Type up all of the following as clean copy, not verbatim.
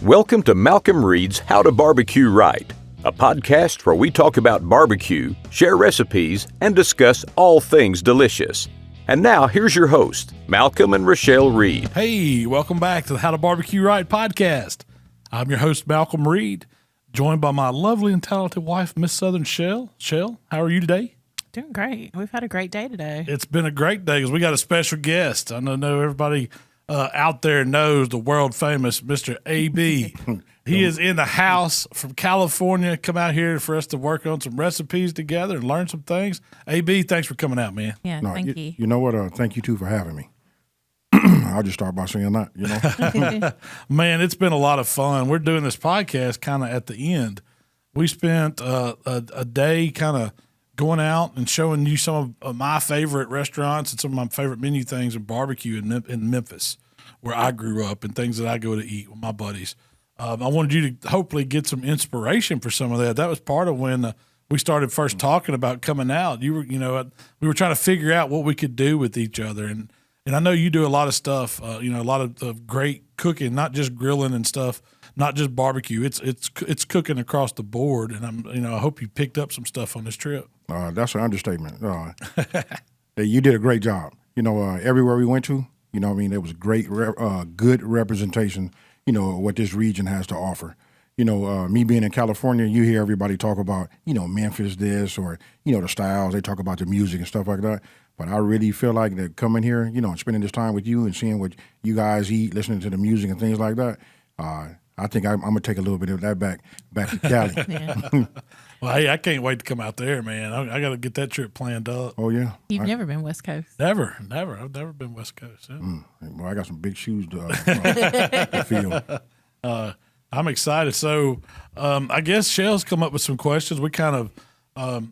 Welcome to Malcolm Reed's How to Barbecue Right, a podcast where we talk about barbecue, share recipes, and discuss all things delicious. And now, here's your host, Malcolm and Rochelle Reed. Hey, welcome back to the How to Barbecue Right podcast. I'm your host, Malcolm Reed, joined by my lovely and talented wife, Miss Southern Shell. Shell, how are you today? Doing great. We've had a great day today. It's been a great day because we got a special guest. I know everybody out there knows the world famous Mr. AB. He is in the house from California, come out here for us to work on some recipes together and learn some things. AB, thanks for coming out, man. Yeah, thank you. You know what? Thank you, too, for having me. I'll just start by saying that, you know. Man, it's been a lot of fun. We're doing this podcast kind of at the end. We spent a day kind of going out and showing you some of my favorite restaurants and some of my favorite menu things in barbecue in Memphis, where I grew up, and things that I go to eat with my buddies. I wanted you to hopefully get some inspiration for some of that. That was part of when we started first talking about coming out. We were trying to figure out what we could do with each other, and I know you do a lot of stuff. A lot of great cooking, not just grilling and stuff, not just barbecue. It's cooking across the board, and I hope you picked up some stuff on this trip. That's an understatement. You did a great job. Everywhere we went to, there was great, good representation. What this region has to offer. Me being in California, you hear everybody talk about, Memphis this or, the styles. They talk about the music and stuff like that. But I really feel like that coming here, and spending this time with you and seeing what you guys eat, listening to the music and things like that, I think I'm going to take a little bit of that back to Cali. Yeah. Well, hey, I can't wait to come out there, man. I got to get that trip planned up. Oh, yeah. You've never been West Coast? Never. I've never been West Coast. Yeah. Well, I got some big shoes to fill. I'm excited. So I guess Shell's come up with some questions. We kind of,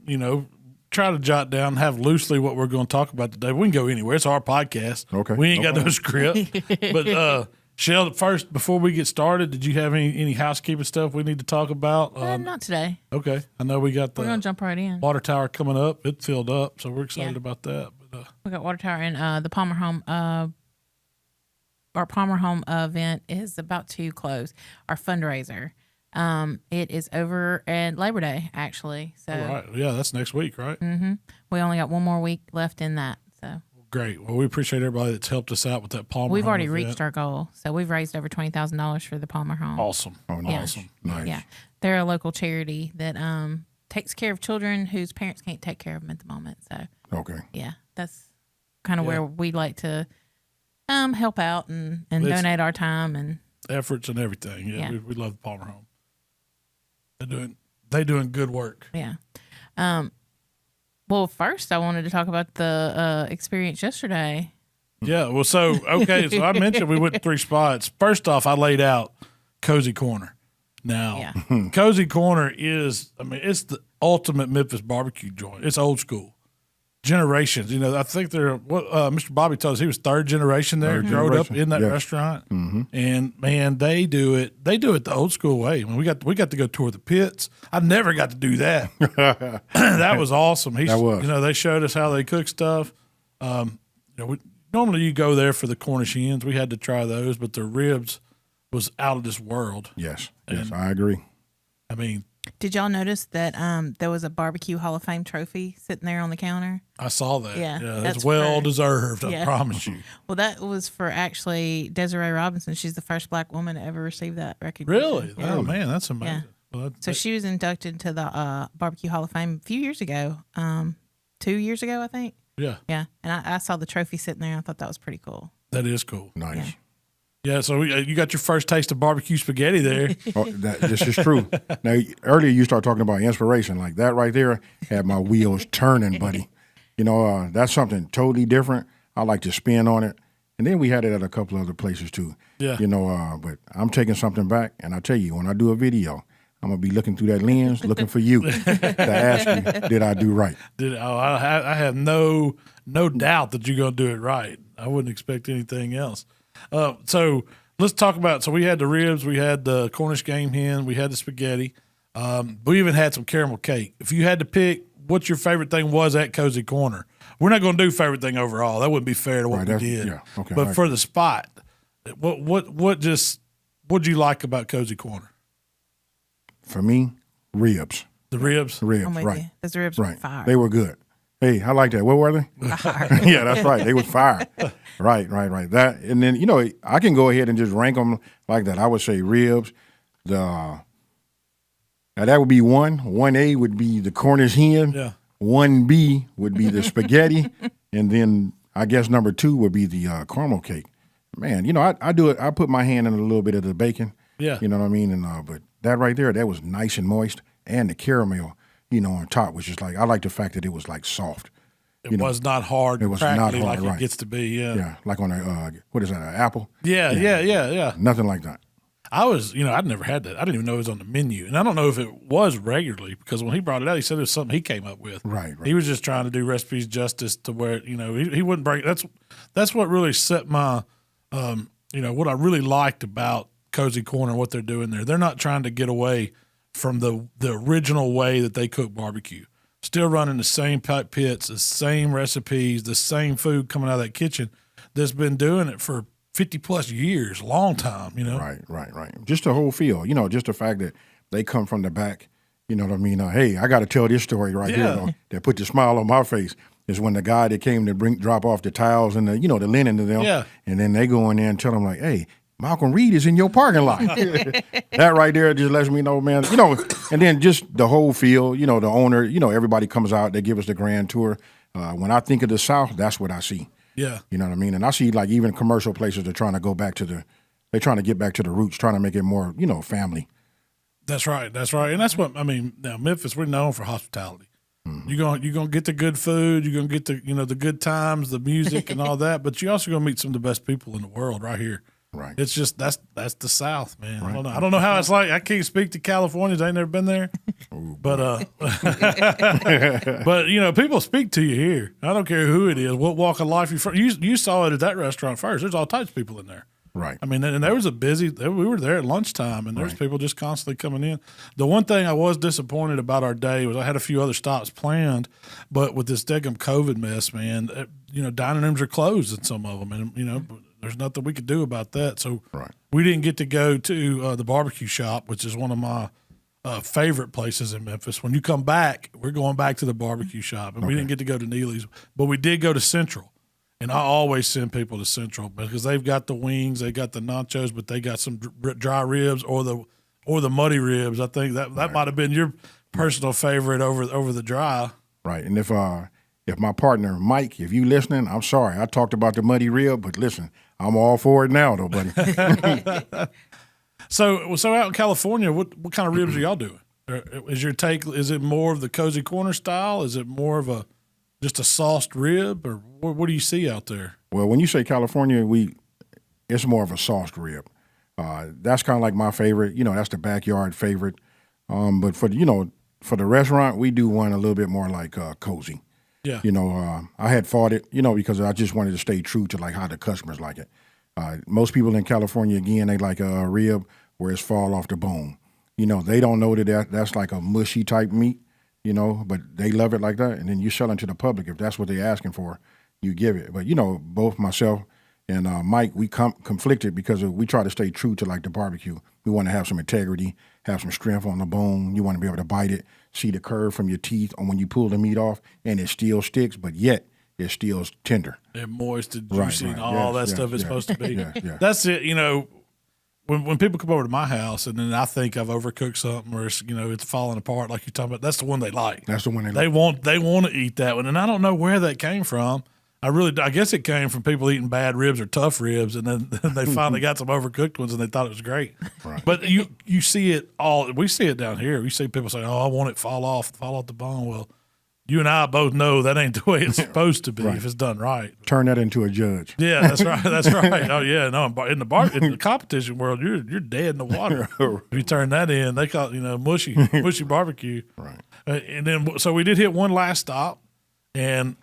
try to jot down, have loosely what we're going to talk about today. We can go anywhere. It's our podcast. Okay. We ain't got no script. But Shell, first, before we get started, did you have any housekeeping stuff we need to talk about? Not today. Okay. I know we got We're going to jump right in. water tower coming up. It filled up, so we're excited about that. But, We got water tower, and the Palmer Home. Our Palmer Home event is about to close. Our fundraiser. It is over at Labor Day, actually. So, all right. Yeah, that's next week, right? Mm-hmm. We only got one more week left in that. So great. Well, we appreciate everybody that's helped us out with that Palmer we've Home already event. reached our goal. So we've raised over $20,000 for the Palmer Home. Awesome. Oh, nice. Awesome. Nice. Yeah, they're a local charity that takes care of children whose parents can't take care of them at the moment. So Okay. yeah, that's kind of where we like to help out and donate our time and efforts and everything. Yeah. Yeah. We love the Palmer Home. They doing good work. yeah. Well, first I wanted to talk about the experience yesterday. Yeah. Well, so I mentioned we went to 3 spots. First off, I laid out Cozy Corner. Now, Cozy Corner is, it's the ultimate Memphis barbecue joint. It's old school. Generations. I think they're, Mr. Bobby told us he was 3rd generation there, growing up in that restaurant. Mm-hmm. And man, they do it the old school way. We got to go tour the pits. I never got to do that. That was awesome. That was. They showed us how they cook stuff. Normally you go there for the Cornish hens. We had to try those, but the ribs was out of this world. Yes, I agree. Did y'all notice that there was a barbecue Hall of Fame trophy sitting there on the counter? I saw that. Yeah, that's well deserved. I promise you. Well, that was for actually Desiree Robinson. She's the first Black woman to ever receive that recognition. Really? Yeah. Oh man, that's amazing. Yeah. Well, So she was inducted to the Barbecue Hall of Fame a few years ago, 2 years ago, I think. Yeah. Yeah, and I saw the trophy sitting there. I thought that was pretty cool. That is cool. Nice. Yeah, so you got your first taste of barbecue spaghetti there. This is true. Now, earlier you started talking about inspiration. Like that right there had my wheels turning, buddy. That's something totally different. I like to spin on it. And then we had it at a couple other places too. Yeah. But I'm taking something back. And I tell you, when I do a video, I'm going to be looking through that lens, looking for you to ask you, did I do right? I have no doubt that you're going to do it right. I wouldn't expect anything else. So let's talk about, so we had the ribs, we had the Cornish game hen, we had the spaghetti. We even had some caramel cake. If you had to pick what your favorite thing was at Cozy Corner, we're not going to do favorite thing overall. That wouldn't be fair to what we did. Yeah, okay. But for the spot, what What'd you like about Cozy Corner? For me, ribs. The ribs? Ribs, I'm with right. you. Those ribs were Right. fire. They were good. Hey, I like that. What were they? Fire. Yeah, that's right. They was fire. Right. That, and then, I can go ahead and just rank them like that. I would say ribs. Now that would be 1. 1A would be the Cornish hen. Yeah. 1B would be the spaghetti. And then I guess number 2 would be the caramel cake. Man, I do it. I put my hand in a little bit of the bacon. Yeah. You know what I mean? And but that right there, that was nice and moist. And the caramel, on top was just like, I like the fact that it was like soft. It was not hard. It was not hard, like right. it gets to be. Yeah. Yeah, like on a, what is that, an apple? Yeah. Nothing like that. I was, I'd never had that. I didn't even know it was on the menu. And I don't know if it was regularly because when he brought it out, he said it was something he came up with. Right. He was just trying to do recipes justice to where, he wouldn't break. That's what really set my, what I really liked about Cozy Corner, what they're doing there. They're not trying to get away from the original way that they cook barbecue. Still running the same pits, the same recipes, the same food coming out of that kitchen that's been doing it for 50 plus years, long time, Right. Just the whole feel, just the fact that they come from the back, you know what I mean? Hey, I got to tell this story right here, though, that put the smile on my face is when the guy that came to drop off the towels and the linen to them. Yeah. And then they go in there and tell them like, hey, Malcolm Reed is in your parking lot. That right there just lets me know, man, and then just the whole feel, the owner, everybody comes out, they give us the grand tour. When I think of the South, that's what I see. Yeah. You know what I mean? And I see like even commercial places are trying to go back to they're trying to get back to the roots, trying to make it more, family. That's right. And that's what, now Memphis, we're known for hospitality. Mm-hmm. You're gonna get the good food, you're gonna get the, the good times, the music and all that, but you're also gonna meet some of the best people in the world right here. Right. It's just that's the South, man. Right. I don't know how it's like. I can't speak to Californians. I ain't never been there. But people speak to you here. I don't care who it is, what walk of life you're from. You saw it at that restaurant first. There's all types of people in there. Right. And there was we were there at lunchtime, and there's people just constantly coming in. The one thing I was disappointed about our day was I had a few other stops planned, but with this daggum COVID mess, man, dining rooms are closed in some of them, and there's nothing we could do about that. So we didn't get to go to the barbecue shop, which is one of my favorite places in Memphis. When you come back, we're going back to the barbecue shop, and we didn't get to go to Neely's, but we did go to Central. And I always send people to Central because they've got the wings, they got the nachos, but they got some dry ribs or the muddy ribs. I think that might have been your personal favorite over the dry. Right. And if my partner Mike, if you listening, I'm sorry. I talked about the muddy rib, but listen, I'm all for it now, though, buddy. So out in California, what kind of ribs are y'all doing? Is your take? Is it more of the Cozy Corner style? Is it more of just a sauced rib, or what do you see out there? Well, when you say California, it's more of a sauced rib. That's kind of like my favorite. That's the backyard favorite. But for the restaurant, we do one a little bit more like cozy. Yeah. I had fought it, because I just wanted to stay true to like how the customers like it. Most people in California, again, they like a rib where it's fall off the bone. They don't know that's like a mushy type meat. But they love it like that. And then you sell it to the public. If that's what they're asking for, you give it. But, both myself and Mike, we conflicted because we try to stay true to like the barbecue. We want to have some integrity, have some strength on the bone. You want to be able to bite it, see the curve from your teeth on when you pull the meat off, and it still sticks, but yet it still tender. And moist and juicy and all that stuff it's supposed to be. Yeah. That's it, When people come over to my house and then I think I've overcooked something or it's falling apart like you're talking about, that's the one they like. That's the one they like. They want to eat that one, and I don't know where that came from. I guess it came from people eating bad ribs or tough ribs, and then they finally got some overcooked ones and they thought it was great. Right. But you see it all. We see it down here. We see people say, "Oh, I want it fall off the bone." Well, you and I both know that ain't the way it's supposed to be if it's done right. Turn that into a judge. Yeah, that's right. That's right. Oh yeah, no. In the competition world, you're dead in the water. If you turn that in, they call it mushy barbecue. Right. And then so we did hit one last stop, and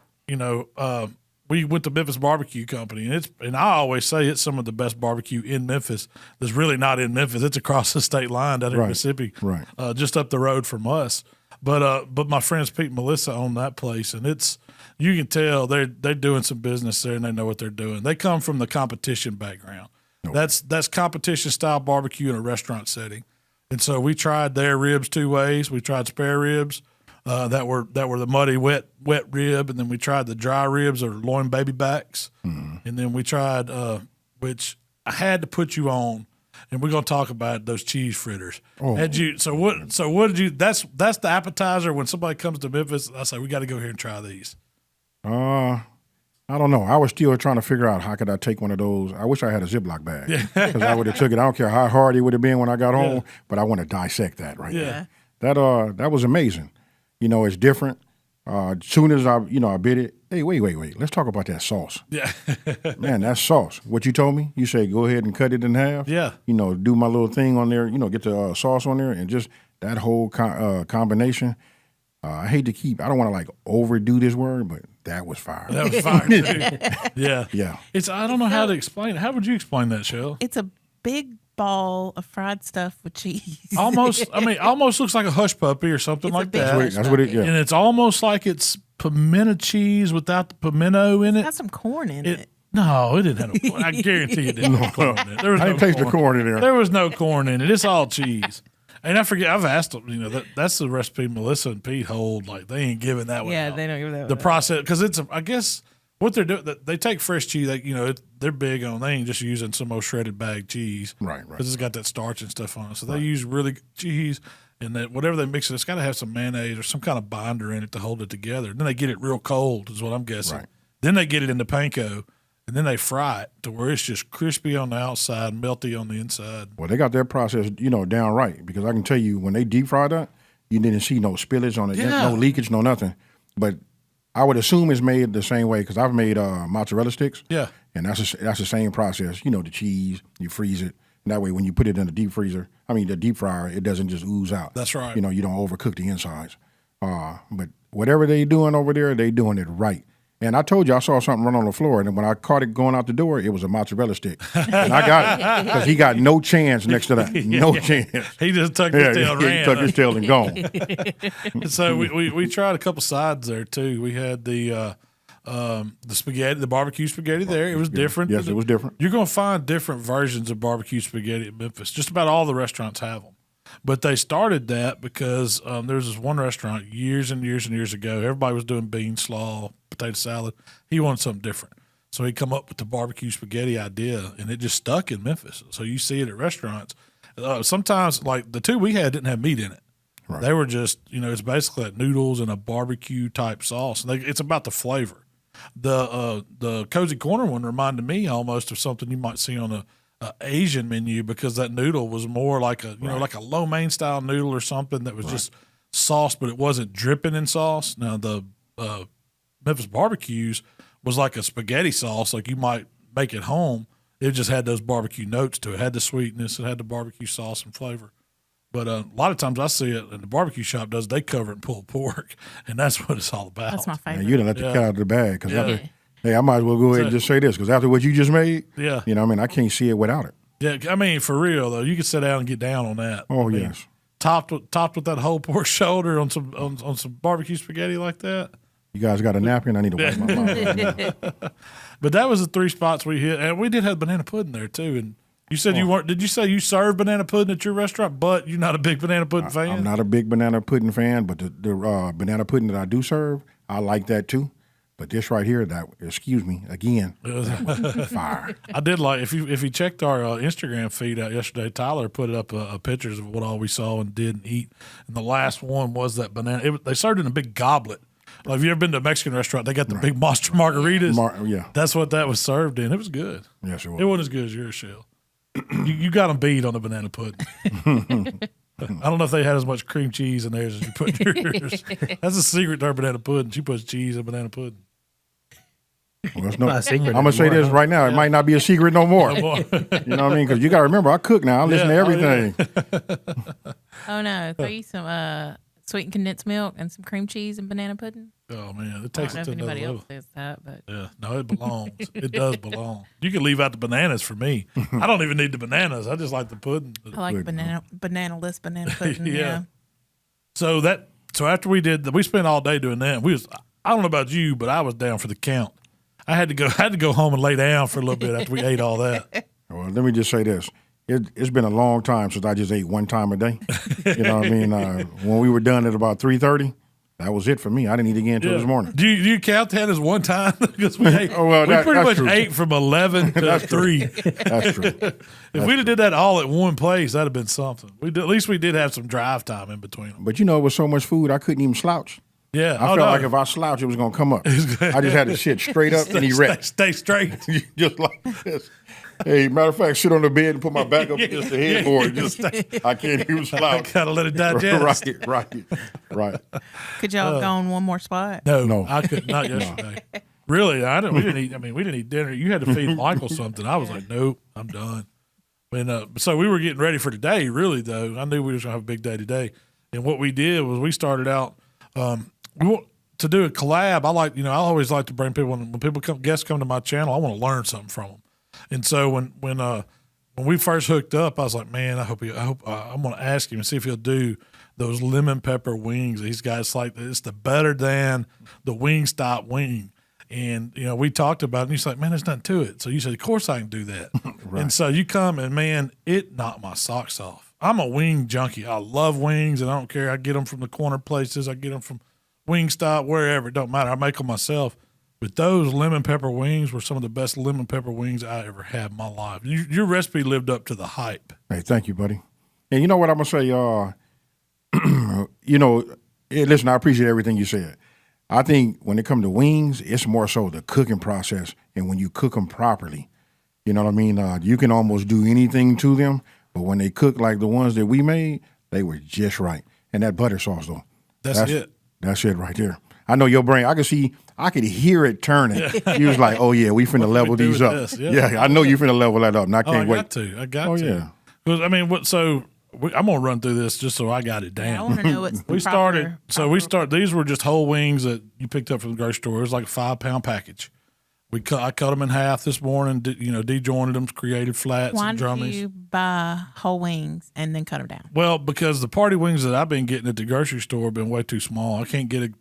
we went to Memphis BBQ Company, and I always say it's some of the best barbecue in Memphis. That's really not in Memphis. It's across the state line down in Mississippi, just up the road from us. But my friends Pete and Melissa own that place, and you can tell they're doing some business there, and they know what they're doing. They come from the competition background. Nope. That's competition style barbecue in a restaurant setting. And so we tried their ribs 2 ways. We tried spare ribs that were the muddy wet rib, and then we tried the dry ribs or loin baby backs, and then we tried which I had to put you on. And we're gonna talk about those cheese fritters. Oh. So what did you? That's the appetizer when somebody comes to Memphis. I say we got to go here and try these. I don't know. I was still trying to figure out how could I take one of those. I wish I had a Ziploc bag because I would have took it. I don't care how hard it would have been when I got home, but I want to dissect that right there. That was amazing. You know, it's different. As soon as I bit it, hey, wait. Let's talk about that sauce. Yeah. Man, that sauce. What you told me, you say go ahead and cut it in half. Yeah. You know, do my little thing on there, get the sauce on there and just that whole combination. I hate to I don't want to like overdo this word, but that was fire. That was fire too. Yeah. Yeah. I don't know how to explain it. How would you explain that, Shell? It's a big ball of fried stuff with cheese. Almost looks like a hush puppy or something like that. That's what it. Yeah. And it's almost like it's pimento cheese without the pimento in it. It has some corn in it. No, it didn't have no corn. I guarantee you it didn't have corn in it. There was I no didn't taste the corn in there. There was no corn in it. It's all cheese. And I forget, I've asked them, that's the recipe Melissa and Pete hold. Like, they ain't giving that one out. They don't give that one the out. process, because I guess what they're doing, they take fresh cheese, they're big on, they ain't just using some old shredded bag cheese. Right. Because it's got that starch and stuff on it. So they use really good cheese, and that whatever they mix it's got to have some mayonnaise or some kind of binder in it to hold it together. Then they get it real cold, is what I'm guessing. Right. Then they get it into panko. And then they fry it to where it's just crispy on the outside, melty on the inside. Well, they got their process, down right because I can tell you when they deep fried that, you didn't see no spillage on it, no leakage, no nothing. But I would assume it's made the same way because I've made mozzarella sticks. Yeah, and that's the same process. The cheese, you freeze it, and that way when you put it in the deep fryer, it doesn't just ooze out. That's right. You don't overcook the insides. But whatever they doing over there, they doing it right. And I told you I saw something run on the floor, and when I caught it going out the door, it was a mozzarella stick. And I got it because he got no chance next to that. No chance. He just tucked his tail and ran. He tucked his tail and gone. So we tried a couple sides there too. We had the spaghetti, the barbecue spaghetti there. It was different. Yes, it was different. You're going to find different versions of barbecue spaghetti at Memphis. Just about all the restaurants have them. But they started that because there was this one restaurant years and years and years ago. Everybody was doing bean slaw, potato salad. He wanted something different. So he come up with the barbecue spaghetti idea, and it just stuck in Memphis. So you see it at restaurants. Sometimes, like the two we had didn't have meat in it. Right. They were just, it's basically like noodles and a barbecue type sauce. It's about the flavor. The Cozy Corner one reminded me almost of something you might see on a Asian menu because that noodle was more like like a lo mein style noodle or something that was just sauce, but it wasn't dripping in sauce. Now the Memphis barbecues was like a spaghetti sauce, like you might make at home. It just had those barbecue notes to it. It had the sweetness, it had the barbecue sauce and flavor. But a lot of times I see it in the barbecue shop they cover it in pulled pork, and that's what it's all about. That's my favorite. You done let the cat out of the bag because hey, I might as well go ahead and just say this because after what you just made, I can't see it without it. Yeah, I mean, for real though, you can sit down and get down on that. Oh, yes. Topped with that whole pork shoulder on some barbecue spaghetti like that. You guys got a napkin? I need to wipe my mouth right now. But that was the 3 spots we hit, and we did have banana pudding there too. And you said you weren't. Did you say you serve banana pudding at your restaurant, but you're not a big banana pudding fan? I'm not a big banana pudding fan, but the banana pudding that I do serve, I like that too. But this right here, excuse me, again, fire. I did like, if you checked our Instagram feed out yesterday, Tyler put up pictures of what all we saw and did and eat. And the last one was that banana. They served it in a big goblet. Like, if you ever been to a Mexican restaurant, they got the big monster margaritas. Yeah. That's what that was served in. It was good. Yes, it was. It wasn't as good as yours, Shell. you got them beat on the banana pudding. I don't know if they had as much cream cheese in theirs as you put in yours. That's a secret to our banana pudding. She puts cheese in banana pudding. Well, I'm going to say this right now. It might not be a secret no more. You know what I mean? Because you got to remember, I cook now. I listen to everything. Oh, no. Throw you some sweetened condensed milk and some cream cheese and banana pudding. Oh, man. It takes it to another level. I don't know if anybody else says that, but. Yeah. No, it belongs. It does belong. You can leave out the bananas for me. I don't even need the bananas. I just like the pudding. I like banana-less banana pudding. Yeah. So after we spent all day doing that. I don't know about you, but I was down for the count. I had to go home and lay down for a little bit after we ate all that. Well, let me just say this. It's been a long time since I just ate one time a day. You know what I mean? When we were done at about 3:30, that was it for me. I didn't eat again until this morning. Do you count that as one time? Because we ate, that's pretty much true. ate from 11 to 3. That's true. If we'd have did that all at one place, that'd have been something. At least we did have some drive time in between them. But, it was so much food, I couldn't even slouch. Yeah. I felt like if I slouched, it was going to come up. I just had to sit straight up and erect. Stay straight. Just like this. Hey, matter of fact, sit on the bed and put my back up against the headboard. I can't even slouch. Gotta let it digest. Right. Could y'all have gone one more spot? No, I could not yesterday. Really, we didn't eat. I mean, we didn't eat dinner. You had to feed Michael something. I was like, nope, I'm done. And so we were getting ready for today. Really, though, I knew we were gonna have a big day today. And what we did was we started out. We want to do a collab. I always like to bring people when guests come to my channel. I want to learn something from them. And so when we first hooked up, I was like, man, I'm going to ask him and see if he'll do those lemon pepper wings. These guys it's the better than the Wingstop wing. And, we talked about it, and he's like, man, there's nothing to it. So you said, of course I can do that. Right. And so you come, and, man, it knocked my socks off. I'm a wing junkie. I love wings, and I don't care. I get them from the corner places. I get them from Wingstop, wherever. It don't matter. I make them myself. But those lemon pepper wings were some of the best lemon pepper wings I ever had in my life. Your recipe lived up to the hype. Hey, thank you, buddy. And you know what I'm going to say? Listen, I appreciate everything you said. I think when it comes to wings, it's more so the cooking process. And when you cook them properly, you know what I mean? You can almost do anything to them. But when they cook like the ones that we made, they were just right. And that butter sauce, though. That's it. That's it right there. I know your brain. I could hear it turning. You was like, oh, yeah, we finna level these up. Yeah, I know you finna level that up, and I can't wait. I got to. Oh, yeah. Because, I'm going to run through this just so I got it down. Yeah, I want to know what's these were just whole wings that you picked up from the grocery store. It was like a 5-pound package. I cut them in half this morning, dejointed them, created flats and drummies. Why did you buy whole wings and then cut them down? Well, because the party wings that I've been getting at the grocery store have been way too small. I can't get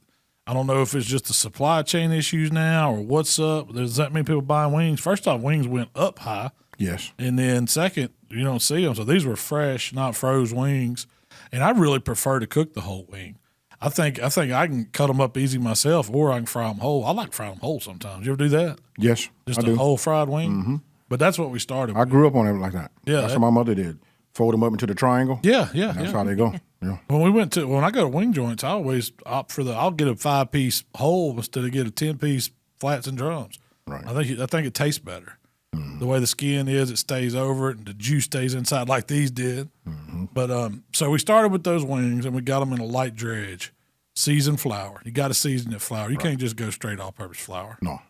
I don't know if it's just the supply chain issues now or what's up. There's that many people buying wings. First off, wings went up high. Yes. And then second, you don't see them. So these were fresh, not froze wings. And I really prefer to cook the whole wing. I think I can cut them up easy myself, or I can fry them whole. I like frying them whole sometimes. You ever do that? Yes, just I a do. whole fried wing? Mm-hmm. But that's what we started with. I grew up on it like that. Yeah. That's what my mother did. Fold them up into the triangle. Yeah. That's how they go. Yeah. When I go to wing joints, I always opt for I'll get a 5-piece whole instead of get a 10-piece flats and drums. Right. I think it tastes better. Mm-hmm. The way the skin is, it stays over it, and the juice stays inside like these did. Mm-hmm. But so we started with those wings, and we got them in a light dredge, seasoned flour. You got to season it flour. You can't just go straight all-purpose flour. No.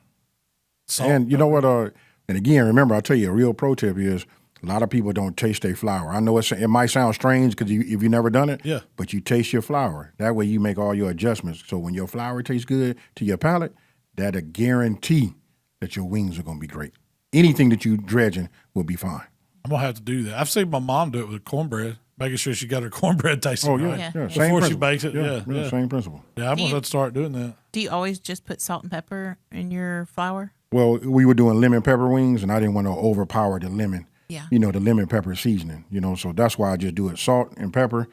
Salt, and you know what? And again, remember, I'll tell you a real pro tip is a lot of people don't taste their flour. I know it might sound strange because if you've never done it, yeah. But you taste your flour. That way you make all your adjustments. So when your flour tastes good to your palate, that'll guarantee that your wings are going to be great. Anything that you dredging will be fine. I'm going to have to do that. I've seen my mom do it with cornbread, making sure she got her cornbread tasting right. Yeah. Same Before principle. she bakes it. Yeah. Same principle. Yeah, I'm going to have to start doing that. Do you always just put salt and pepper in your flour? Well, we were doing lemon pepper wings, and I didn't want to overpower the lemon. Yeah. The lemon pepper seasoning, so that's why I just do it salt and pepper.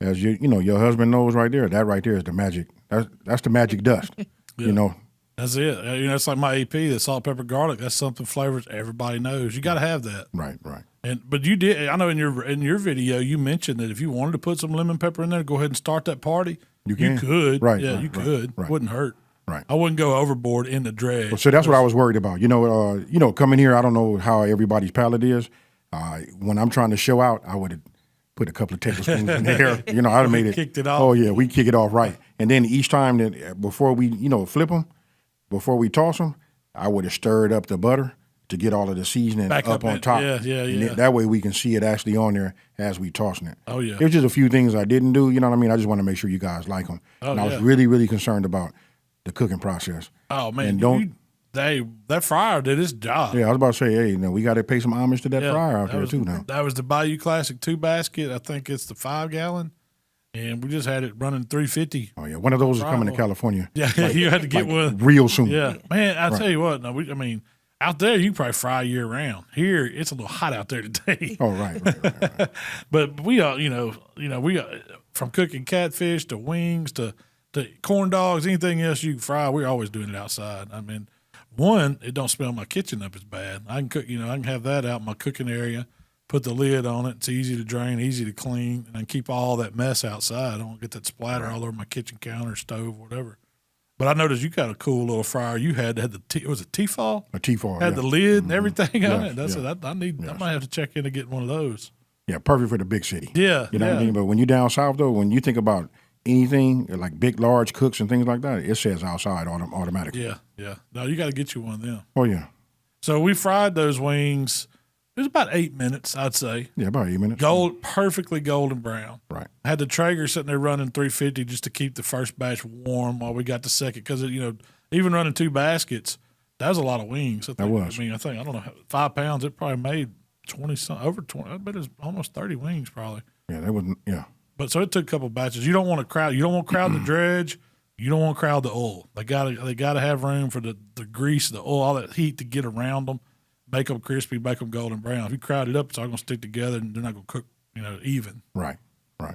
As your husband knows right there, that right there is the magic. That's the magic dust, That's it. It's like my AP, the salt, pepper, garlic. That's something flavors everybody knows. You got to have that. Right. But you did. I know in your video you mentioned that if you wanted to put some lemon pepper in there, go ahead and start that party. You can. You could. Right. Yeah, right, you right, could. Right. Wouldn't hurt. Right. I wouldn't go overboard in the dredge. Well, so that's what I was worried about. Coming here, I don't know how everybody's palate is. When I'm trying to show out, I would have put a couple of tablespoons in there. I'd have made it. Kicked it off. Oh yeah, we kick it off right. And then each time that before we flip them, before we toss them, I would have stirred up the butter to get all of the seasoning Back up on top. Yeah. And that way we can see it actually on there as we tossing it. Oh yeah. There's just a few things I didn't do. You know what I mean? I just want to make sure you guys like them. Oh, and I was really, really concerned about the cooking process. Oh man, and that fryer did its job. Yeah, I was about to say, hey, we got to pay some homage to that fryer out there too now. That was the Bayou Classic 2-basket. I think it's the 5-gallon, and we just had it running 350. Oh yeah, one of those is coming to California. Yeah, you had to get one real soon. Yeah, man, I tell you what. No, Out there, you probably fry year round. Here, it's a little hot out there today. Oh, right. But we are, from cooking catfish to wings to corn dogs, anything else you can fry, we're always doing it outside. I mean, one, it don't smell my kitchen up as bad. I can cook, I can have that out in my cooking area, put the lid on it. It's easy to drain, easy to clean, and I can keep all that mess outside. I don't get that splatter all over my kitchen counter, stove, whatever. But I noticed you got a cool little fryer. You had it was a Tefal? A Tefal, had the lid and everything on it. Yes, I might have to check in to get one of those. Yeah, perfect for the big city. Yeah. You know what I mean? But when you're down south, though, when you think about anything like big, large cooks and things like that, it says outside automatically. Yeah. No, you got to get you one of them. Oh, yeah. So we fried those wings. It was about 8 minutes, I'd say. Yeah, about 8 minutes. Perfectly golden brown. Right. I had the Traeger sitting there running 350 just to keep the first batch warm while we got the second. Because, even running 2 baskets, that was a lot of wings. I don't know, 5 pounds, it probably made 20, over 20. I bet it was almost 30 wings probably. Yeah, that wasn't, yeah. But so it took a couple batches. You don't want to crowd the dredge. You don't want to crowd the oil. They gotta have room for the grease, the oil, all that heat to get around them. Make them crispy, make them golden brown. If you crowd it up, it's all going to stick together, and they're not going to cook, even. Right.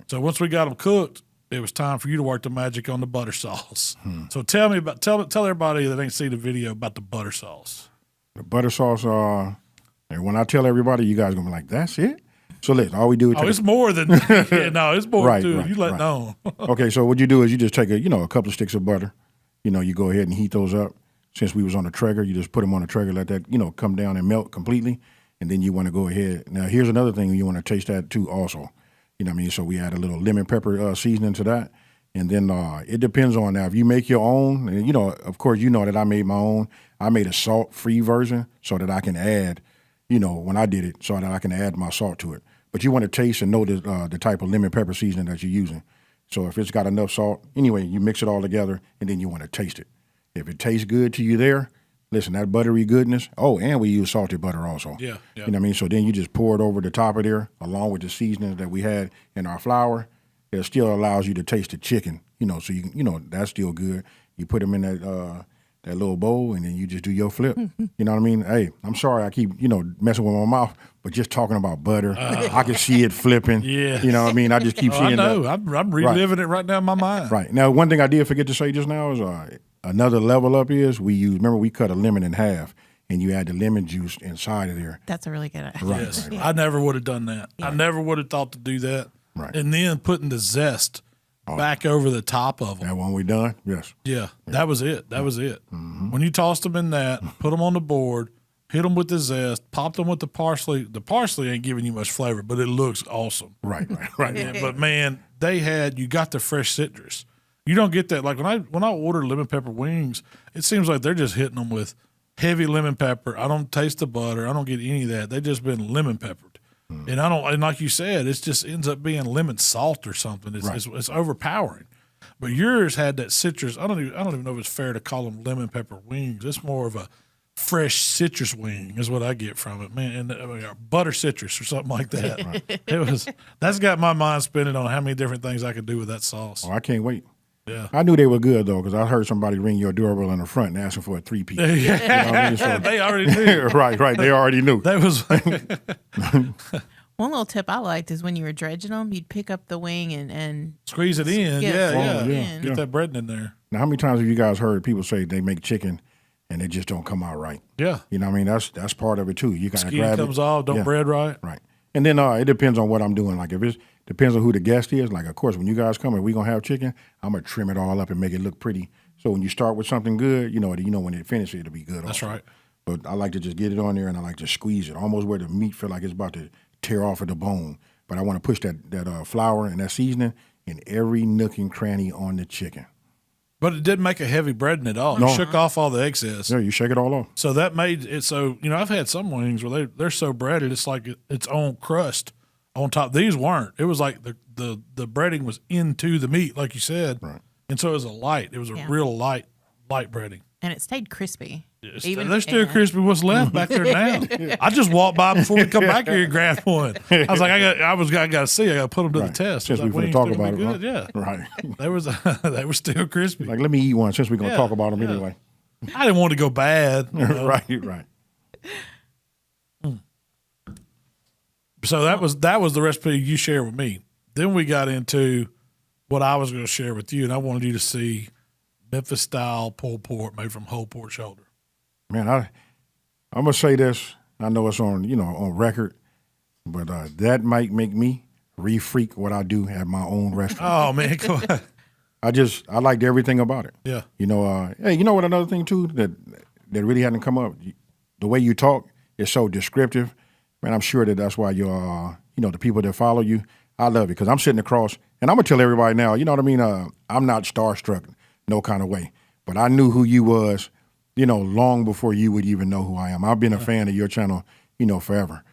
So once we got them cooked, it was time for you to work the magic on the butter sauce. So tell everybody that ain't seen the video about the butter sauce. The butter sauce, and when I tell everybody, you guys are going to be like, that's it? So listen, all we do is it's more than it's more right, than right, you let on. Okay, so what you do is you just take a couple of sticks of butter. You go ahead and heat those up. Since we was on the Traeger, you just put them on the Traeger, let that, come down and melt completely. And then you want to go ahead. Now, here's another thing you want to taste that too also. You know what I mean? So we add a little lemon pepper seasoning to that. And then it depends on now. If you make your own, and, of course, that I made my own. I made a salt-free version so that I can add, when I did it, so that I can add my salt to it. But you want to taste and know the type of lemon pepper seasoning that you're using. So if it's got enough salt, anyway, you mix it all together, and then you want to taste it. If it tastes good to you there, listen, that buttery goodness. Oh, and we use salted butter also. Yeah. You know what I mean? So then you just pour it over the top of there along with the seasonings that we had in our flour. It still allows you to taste the chicken, so you can, that's still good. You put them in that little bowl, and then you just do your flip. You know what I mean? Hey, I'm sorry I keep, messing with my mouth, but just talking about butter, I can see it flipping. Yeah. You know what I mean? I just keep seeing I know. that. I'm reliving it right now in my mind. Right. Now, one thing I did forget to say just now is another level up is we cut a lemon in half, and you add the lemon juice inside of there. That's a really good idea. Right, Yes. right. I never would have done that. Yeah. I never would have thought to do that. Right. And then putting the zest back over the top of them. That one we done? Yes. Yeah, that was it. That was it. Mm-hmm. When you tossed them in that, put them on the board, hit them with the zest, pop them with the parsley. The parsley ain't giving you much flavor, but it looks awesome. Right. Yeah, but man, you got the fresh citrus. You don't get that. Like when I order lemon pepper wings, it seems like they're just hitting them with heavy lemon pepper. I don't taste the butter. I don't get any of that. They just been lemon peppered. And and like you said, it just ends up being lemon salt or something. It's overpowering. But yours had that citrus. I don't even know if it's fair to call them lemon pepper wings. It's more of a fresh citrus wing is what I get from it, man. And butter citrus or something like that. Right. That's got my mind spinning on how many different things I could do with that sauce. Oh, I can't wait. Yeah. I knew they were good, though, because I heard somebody ring your doorbell in the front and asking for a 3-piece. You know what I mean? So, they already knew. right. They already knew. That was One little tip I liked is when you were dredging them, you'd pick up the wing and squeeze it in. Yeah. Get that bread in there. Now, how many times have you guys heard people say they make chicken and it just don't come out right? Yeah. You know what I mean? That's part of it, too. You got to Skin grab comes it. off, don't bread right. Right. And then it depends on what I'm doing. Like if it depends on who the guest is. Like, of course, when you guys come and we're going to have chicken, I'm going to trim it all up and make it look pretty. So when you start with something good, when it finishes, it'll be good. That's also. right. But I like to just get it on there and I like to squeeze it, almost where the meat feel like it's about to tear off of the bone. But I want to push that flour and that seasoning in every nook and cranny on the chicken. But it didn't make a heavy breading at all. No. It shook off all the excess. Yeah, you shake it all off. So that made it so, I've had some wings where they're so breaded, it's like its own crust on top. These weren't. It was like the breading was into the meat, like you said. Right. And so it was a real light breading. and it stayed crispy. They're still crispy. What's left back there now? I just walked by before we come back here and grabbed one. I was like, I got to see. I got to put them to the test. Since like, we're going to talk about it, good? Yeah, right? They were still crispy. Like, let me eat one since we're going to talk about them anyway. I didn't want to go bad. Right. So that was the recipe you shared with me. Then we got into what I was going to share with you, and I wanted you to see Memphis style pulled pork made from whole pork shoulder. Man, I'm gonna say this. I know it's on record, but that might make me re-freak what I do at my own restaurant. Oh man, come on. I liked everything about it. Yeah. Hey, you know what? Another thing too that really hadn't come up. The way you talk is so descriptive. Man, I'm sure that's why the people that follow you, I love it because I'm sitting across, and I'm gonna tell everybody now. You know what I mean? I'm not starstruck, no kind of way. But I knew who you was, long before you would even know who I am. I've been a fan of your channel, forever.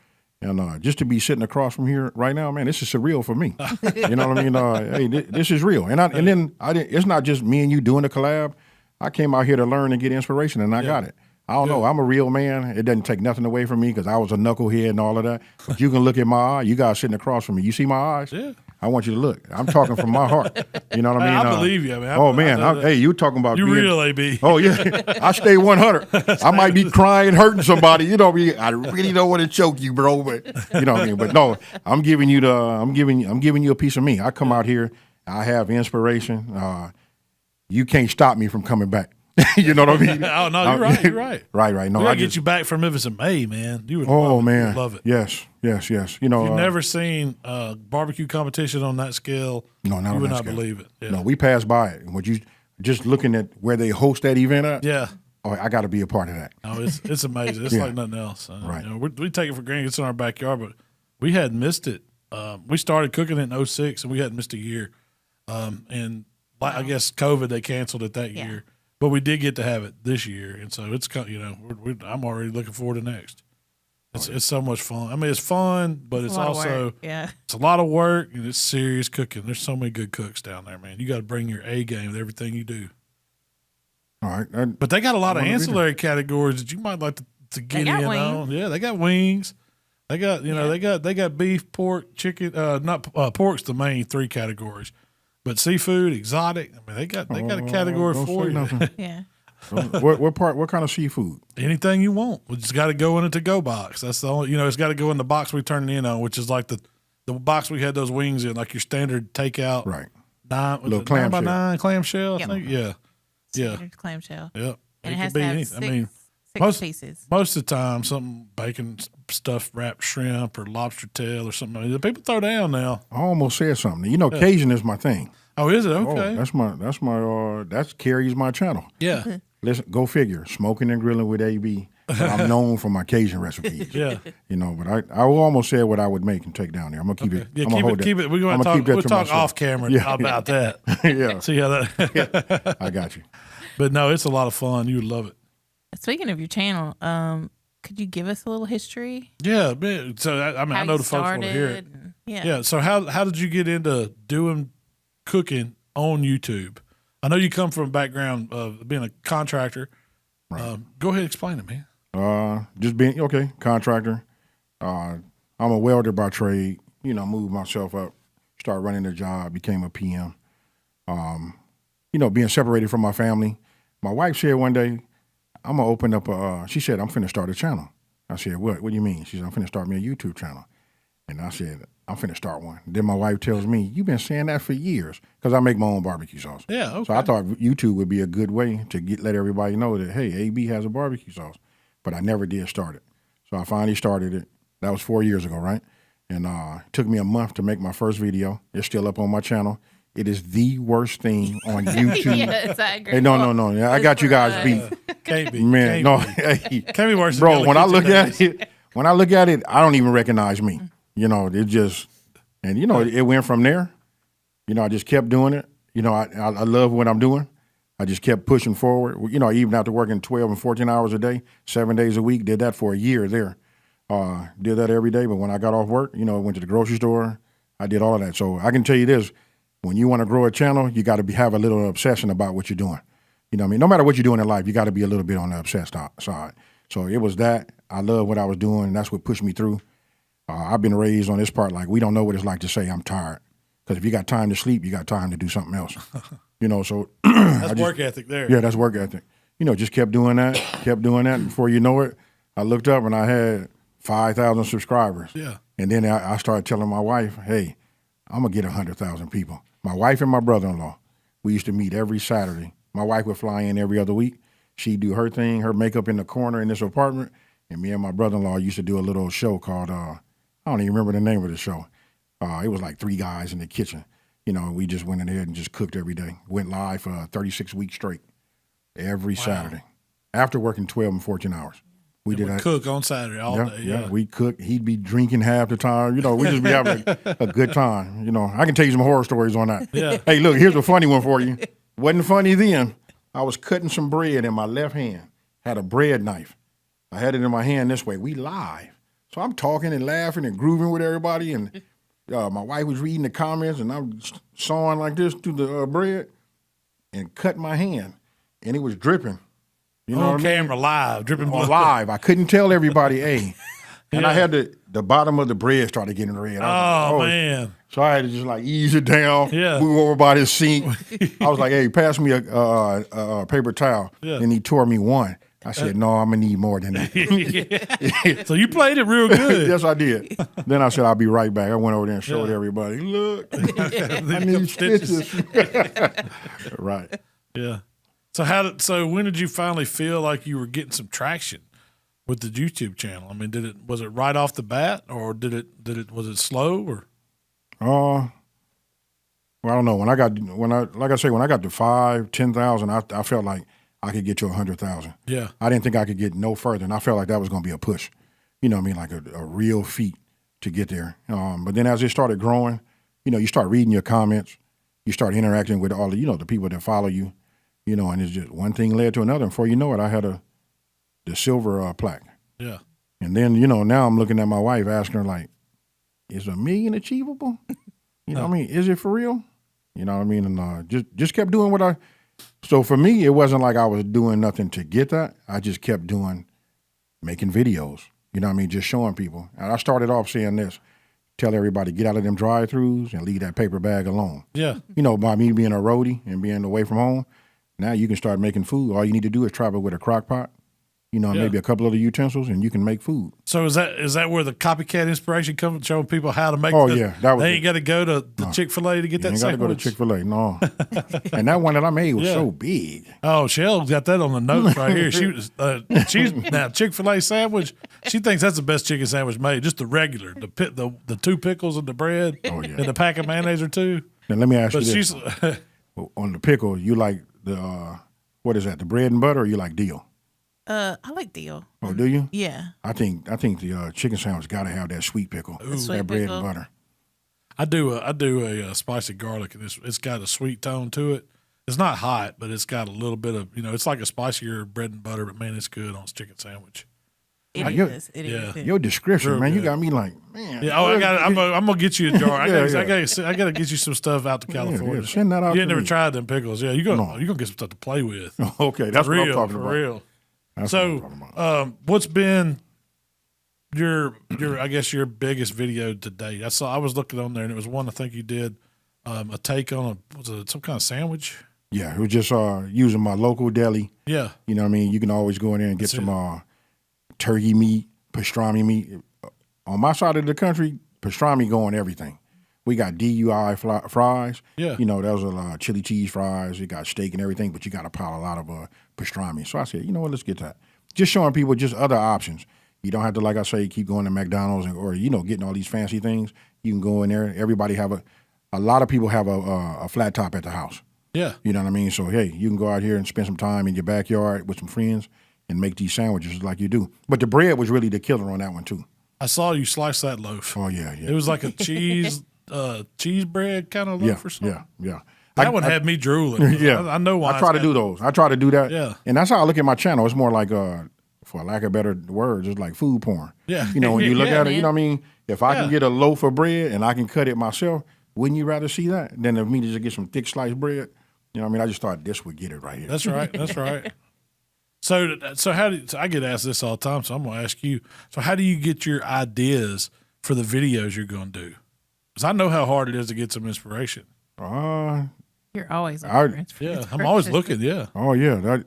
And just to be sitting across from here right now, man, this is surreal for me. You know what I mean? Hey, this is real. And then it's not just me and you doing the collab. I came out here to learn and get inspiration, and I got it. I don't know. I'm a real man. It doesn't take nothing away from me because I was a knucklehead and all of that. But you can look at my eye. You guys sitting across from me. You see my eyes? Yeah. I want you to look. I'm talking from my heart. You know what I mean? I believe you. I mean, hey, you talking about you real AB? Oh yeah, I stay 100. I might be crying, hurting somebody. You know what I mean? I really don't want to choke you, bro. But you know what I mean. But no, I'm giving you a piece of me. I come out here. I have inspiration. You can't stop me from coming back. You know what I mean? Oh no, you're right. You're right. Right. No, we gotta get you back from Memphis in May, man. You would. Love it. Yes. If you've never seen barbecue competition on that scale, no, not you on would that not scale. believe it. Yeah. No, we passed by it. When you just looking at where they host that event at, Yeah. oh, I got to be a part of that. No, it's amazing. It's Yeah. like nothing else. Right. We take it for granted. It's in our backyard, but we hadn't missed it. We started cooking it in 2006, and we hadn't missed a year. And I guess COVID, they canceled it that year. But we did get to have it this year, and so it's I'm already looking forward to next. It's so much fun. I mean, it's fun, but it's also it's a lot of work and it's serious cooking. There's so many good cooks down there, man. You got to bring your A game with everything you do. All right, but they got a lot of ancillary categories that you might like to get in on. Yeah, they got wings. They got they got beef, pork, chicken. Pork's the main three categories. But seafood, exotic, I mean, they got a category for you. Yeah. What kind of seafood? Anything you want. We just got to go in a to-go box. That's the only, it's got to go in the box we turned it in on, which is like the box we had those wings in, like your standard takeout. Right. 9 by 9 clamshell, I think. Yeah. Standard clamshell. Yep. And it has to have six pieces. Most of the time, something bacon stuffed wrapped shrimp or lobster tail or something. People throw down now. I almost said something. Cajun is my thing. Oh, is it? Okay. That carries my channel. Yeah. Listen, go figure. Smoking and grilling with AB. I'm known for my Cajun recipes. Yeah. But I will almost say what I would make and take down there. I'm gonna keep it. Yeah, keep it. We're gonna talk. We'll talk off camera about that. Yeah. See how that. I got you. But no, it's a lot of fun. You would love it. Speaking of your channel, could you give us a little history? Yeah, man. So I know the folks want to hear it. Yeah. So how did you get into doing cooking on YouTube? I know you come from a background of being a contractor. Right. Go ahead and explain it, man. Just being contractor. I'm a welder by trade. Moved myself up, started running the job, became a PM. Being separated from my family. My wife said one day, I'm gonna open up she said, I'm finna start a channel. I said, what do you mean? She said, I'm finna start me a YouTube channel. And I said, I'm finna start one. Then my wife tells me, you've been saying that for years, because I make my own barbecue sauce. Yeah, okay. So I thought YouTube would be a good way to let everybody know that, hey, AB has a barbecue sauce. But I never did start it. So I finally started it. That was 4 years ago, right? And it took me a month to make my first video. It's still up on my channel. It is the worst thing on YouTube. Yes, I agree. Hey, no. I got you guys beat. Can't be. Man, can't be worse. Bro, when I look at it, I don't even recognize me. It just, and it went from there. I just kept doing it. I love what I'm doing. I just kept pushing forward. Even after working 12 and 14 hours a day, 7 days a week, did that for a year there. Did that every day. But when I got off work, I went to the grocery store. I did all of that. So I can tell you this. When you want to grow a channel, you got to have a little obsession about what you're doing. No matter what you're doing in life, you got to be a little bit on the obsessed side. So it was that. I love what I was doing, and that's what pushed me through. I've been raised on this part, like, we don't know what it's like to say I'm tired. Because if you got time to sleep, you got time to do something else. So that's work ethic there. Yeah, that's work ethic. Just kept doing that. And before you know it, I looked up and I had 5,000 subscribers. Yeah. And then I started telling my wife, hey, I'm going to get 100,000 people. My wife and my brother-in-law, we used to meet every Saturday. My wife would fly in every other week. She'd do her thing, her makeup in the corner in this apartment. And me and my brother-in-law used to do a little show called, I don't even remember the name of the show. It was like 3 guys in the kitchen. We just went in there and just cooked every day. Went live for 36 weeks straight, every Saturday, after working 12 and 14 hours. We did cook on Saturday all day. Yeah, we cook. He'd be drinking half the time. We just be having a good time. I can tell you some horror stories on that. Yeah. Hey, look, here's a funny one for you. Wasn't funny then. I was cutting some bread in my left hand. Had a bread knife. I had it in my hand this way. We live. So I'm talking and laughing and grooving with everybody. And my wife was reading the comments. And I'm sawing like this through the bread and cut my hand. And it was dripping. You know on camera, live, dripping blood. Live. I couldn't tell everybody, hey. And I had the bottom of the bread started getting red. Oh, man. So I had to just like ease it down, Yeah. move over by the sink. I was like, hey, pass me a paper towel. Yeah. And he tore me one. I said, no, I'm going to need more than that. So you played it real good. Yes, I did. Then I said, I'll be right back. I went over there and showed everybody, look, I need stitches. Right. Yeah. So when did you finally feel like you were getting some traction with the YouTube channel? I mean, was it right off the bat, or was it slow, or? Well, I don't know. When I got to 5,000, 10,000, I felt like I could get to 100,000. Yeah. I didn't think I could get no further, and I felt like that was going to be a push. You know what I mean? Like a real feat to get there. But then as it started growing, you start reading your comments, you start interacting with all the people that follow you. And it's just one thing led to another. And before you know it, I had the silver plaque. Yeah. And then, now I'm looking at my wife asking her, like, is $1 million achievable? You know what I mean? Is it for real? You know what I mean? And just kept doing so for me, it wasn't like I was doing nothing to get that. I just kept making videos. You know what I mean? Just showing people. And I started off saying this, tell everybody, get out of them drive-thrus and leave that paper bag alone. Yeah. By me being a roadie and being away from home, now you can start making food. All you need to do is travel with a crock pot, maybe a couple of the utensils, and you can make food. So is that where the copycat inspiration comes, showing people how to make? Oh, yeah. They ain't got to go to the Chick-fil-A to get that sandwich. You ain't got to go to Chick-fil-A, no. And that one that I made was so big. Oh, Shell's got that on the notes right here. She's now Chick-fil-A sandwich. She thinks that's the best chicken sandwich made. Just the regular, the 2 pickles and the bread, and the pack of mayonnaise or 2. Now let me ask you this: she's on the pickle, you like the what is that? The bread and butter, or you like deal? I like deal. Oh, do you? Yeah. I think the chicken sandwich got to have that sweet pickle, that bread and butter. I do a spicy garlic, and it's got a sweet tone to it. It's not hot, but it's got a little bit of it's like a spicier bread and butter. But man, it's good on a chicken sandwich. It is. Your description, Real man, good. you got me like, man. Yeah. Oh, I'm gonna get you a jar. I Yeah, gotta get you some stuff out to California. Yeah, send that out. You ain't to never me. tried them pickles. Yeah, you're gonna get some stuff to play with. Okay, that's what I'm talking for about. real. That's what I'm talking about. What's been your I guess your biggest video to date? I was looking on there, and it was one I think you did a take on was it some kind of sandwich? Yeah, it was just using my local deli. Yeah. You know what I mean? You can always go in there and get some turkey meat, pastrami meat. On my side of the country, pastrami go on everything. We got DUI fries. Yeah. Those are chili cheese fries. You got steak and everything, but you got to pile a lot of pastrami. So I said, you know what, let's get that. Just showing people just other options. You don't have to, like I say, keep going to McDonald's or getting all these fancy things. You can go in there. Everybody a lot of people have a flat top at the house. Yeah. You know what I mean? So, hey, you can go out here and spend some time in your backyard with some friends and make these sandwiches like you do. But the bread was really the killer on that one, too. I saw you slice that loaf. Oh, yeah. It was like a cheese bread kind of loaf or something. Yeah. That one had me drooling. Yeah. I know why. I try to do those. I try to do that. Yeah. And that's how I look at my channel. It's more like, for lack of better words, it's like food porn. Yeah. When you look at it, man. you know what I mean? If I can get a loaf of bread and I can cut it myself, wouldn't you rather see that than of me to just get some thick sliced bread? You know what I mean? I just thought this would get it right here. That's right. That's right. So I get asked this all the time, so I'm going to ask you. So how do you get your ideas for the videos you're going to do? Because I know how hard it is to get some inspiration. You're always looking for inspiration. Yeah, I'm always looking, yeah. Oh, yeah.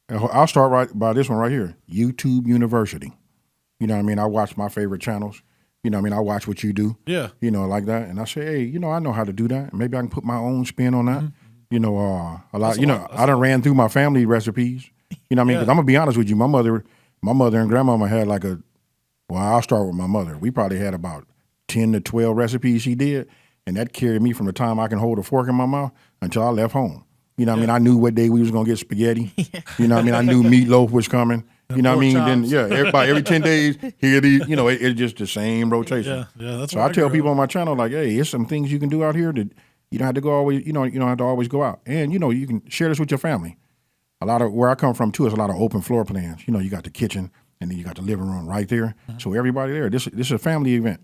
I'll start right by this one right here. YouTube University. You know what I mean? I watch my favorite channels. You know what I mean? I watch what you do. Yeah. You know, like that. And I say, hey, you know, I know how to do that. Maybe I can put my own spin on that. You know, a lot. I done ran through my family recipes. You know what I mean? Because I'm gonna be honest with you, my mother and grandmama had like I'll start with my mother. We probably had about 10 to 12 recipes she did, and that carried me from the time I can hold a fork in my mouth until I left home. You know what I mean? I knew what day we was gonna get spaghetti. You know what I mean? I knew meatloaf was coming. You know what I mean? Then every 10 days, here these, you know, it's just the same rotation. Yeah, that's so I tell people on my channel, like, hey, there's some things you can do out here that you don't have to go always, you don't have to always go out. And, you know, you can share this with your family. A lot of where I come from too is a lot of open floor plans. You know, you got the kitchen and then you got the living room right there. So everybody there, this is a family event.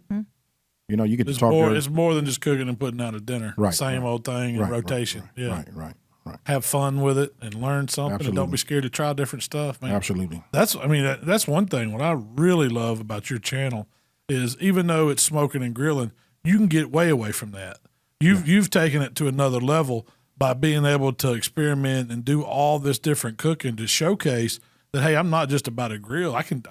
You know, you get to talk. It's more than just cooking and putting out a dinner. Right. Same old thing in rotation. Right. Have fun with it and learn something, and don't be scared to try different stuff, man. Absolutely. That's one thing. What I really love about your channel is even though it's smoking and grilling, you can get way away from that. You've taken it to another level by being able to experiment and do all this different cooking to showcase that, hey, I'm not just about a grill. I can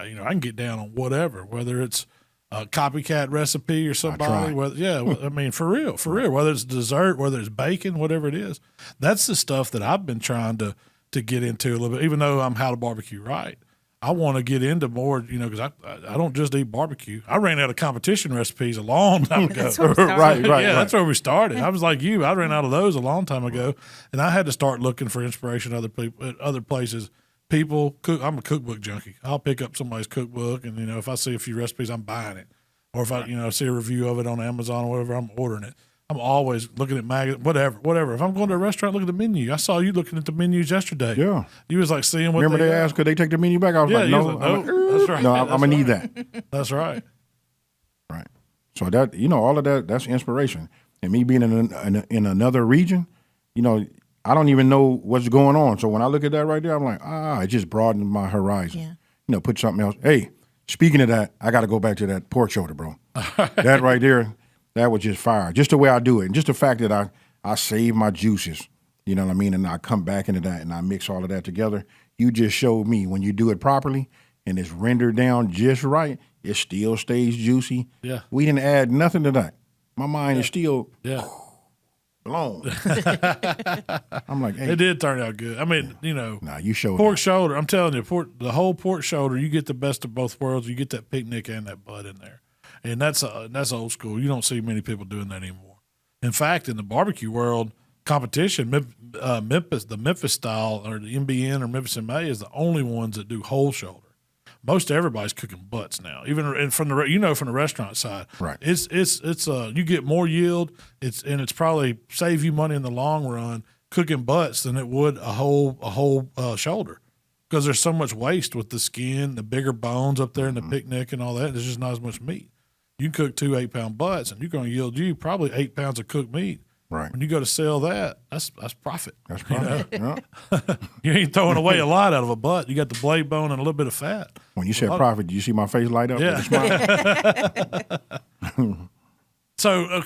get down on whatever, whether it's a copycat recipe or somebody. I mean, for real, whether it's dessert, whether it's bacon, whatever it is. That's the stuff that I've been trying to get into a little bit, even though I'm How to Barbecue Right. I want to get into more, because I don't just eat barbecue. I ran out of competition recipes a long time ago. Right. That's where we started. I was like you. I ran out of those a long time ago, and I had to start looking for inspiration at other places. People cook. I'm a cookbook junkie. I'll pick up somebody's cookbook, and if I see a few recipes, I'm buying it. Or if I see a review of it on Amazon or whatever, I'm ordering it. I'm always looking at magazines, whatever. If I'm going to a restaurant, look at the menu. I saw you looking at the menus yesterday. Yeah. You was like seeing what Remember they asked, could they take the menu back? I was like, no. That's right. No, I'm going to need that. That's right. Right. So that, all of that, that's inspiration. And me being in another region, I don't even know what's going on. So when I look at that right there, I'm like, it just broadened my horizon. Yeah. Put something else. Hey, speaking of that, I got to go back to that pork shoulder, bro. That right there, that was just fire. Just the way I do it. And just the fact that I save my juices, you know what I mean? And I come back into that and I mix all of that together. You just showed me when you do it properly and it's rendered down just right, it still stays juicy. Yeah. We didn't add nothing to that. My mind is still blown. I'm like, hey. It did turn out good. I mean, you showed pork shoulder. I'm telling you, the whole pork shoulder, you get the best of both worlds. You get that picnic and that butt in there. And that's old school. You don't see many people doing that anymore. In fact, in the barbecue world, competition, Memphis, the Memphis style or the MBN or Memphis and May is the only ones that do whole shoulder. Most everybody's cooking butts now, even from the restaurant side. Right. It's you get more yield. It's probably save you money in the long run cooking butts than it would a whole shoulder, because there's so much waste with the skin, the bigger bones up there in the picnic and all that. There's just not as much meat. You can cook 2 8-pound butts, and you're going to yield you probably 8 pounds of cooked meat. Right. When you go to sell that, that's profit. That's profit. Yeah. You ain't throwing away a lot out of a butt. You got the blade bone and a little bit of fat. When you said profit, do you see my face light up? Yeah. With a smile? So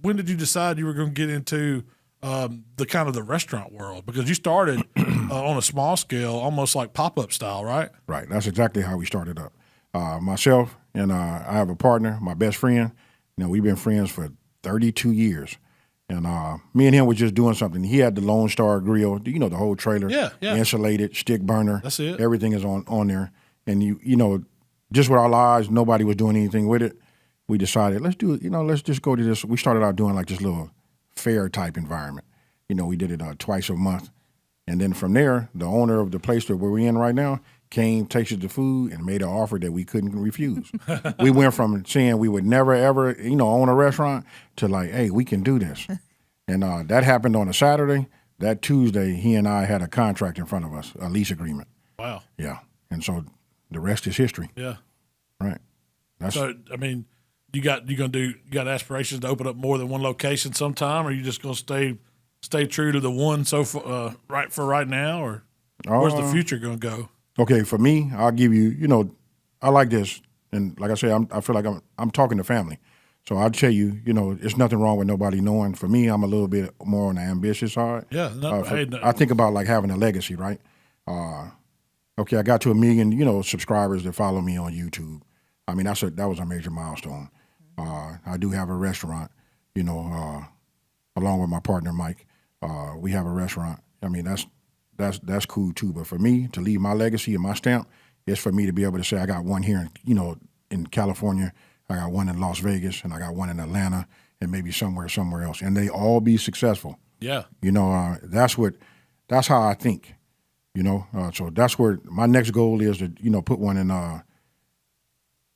when did you decide you were going to get into the kind of the restaurant world? Because you started on a small scale, almost like pop-up style, right? Right. That's exactly how we started up. Myself and I have a partner, my best friend. We've been friends for 32 years. And me and him was just doing something. He had the Lone Star grill, the whole trailer. Yeah. Insulated, stick burner. That's it. Everything is on there. And, just with our lives, nobody was doing anything with it. We decided, let's do it, let's just go to this. We started out doing like this little fair type environment. We did it twice a month. And then from there, the owner of the place that we're in right now came, tasted the food, and made an offer that we couldn't refuse. We went from saying we would never, ever, own a restaurant to like, hey, we can do this. And that happened on a Saturday. That Tuesday, he and I had a contract in front of us, a lease agreement. Wow. Yeah. And so the rest is history. Yeah. Right. So, I mean, you got aspirations to open up more than one location sometime, or are you just going to stay true to the one right now, or where's the future going to go? Okay, for me, I'll give you, I like this. And like I say, I feel like I'm talking to family. So I'll tell you, there's nothing wrong with nobody knowing. For me, I'm a little bit more on the ambitious side. Yeah. I think about like having a legacy, right? Okay, I got to 1 million, subscribers that follow me on YouTube. I mean, that was a major milestone. I do have a restaurant, along with my partner Mike. We have a restaurant. I mean, that's cool too. But for me to leave my legacy and my stamp, it's for me to be able to say I got one here, in California, I got one in Las Vegas, and I got one in Atlanta, and maybe somewhere else, and they all be successful. Yeah. That's how I think. So that's where my next goal is to, put one in. I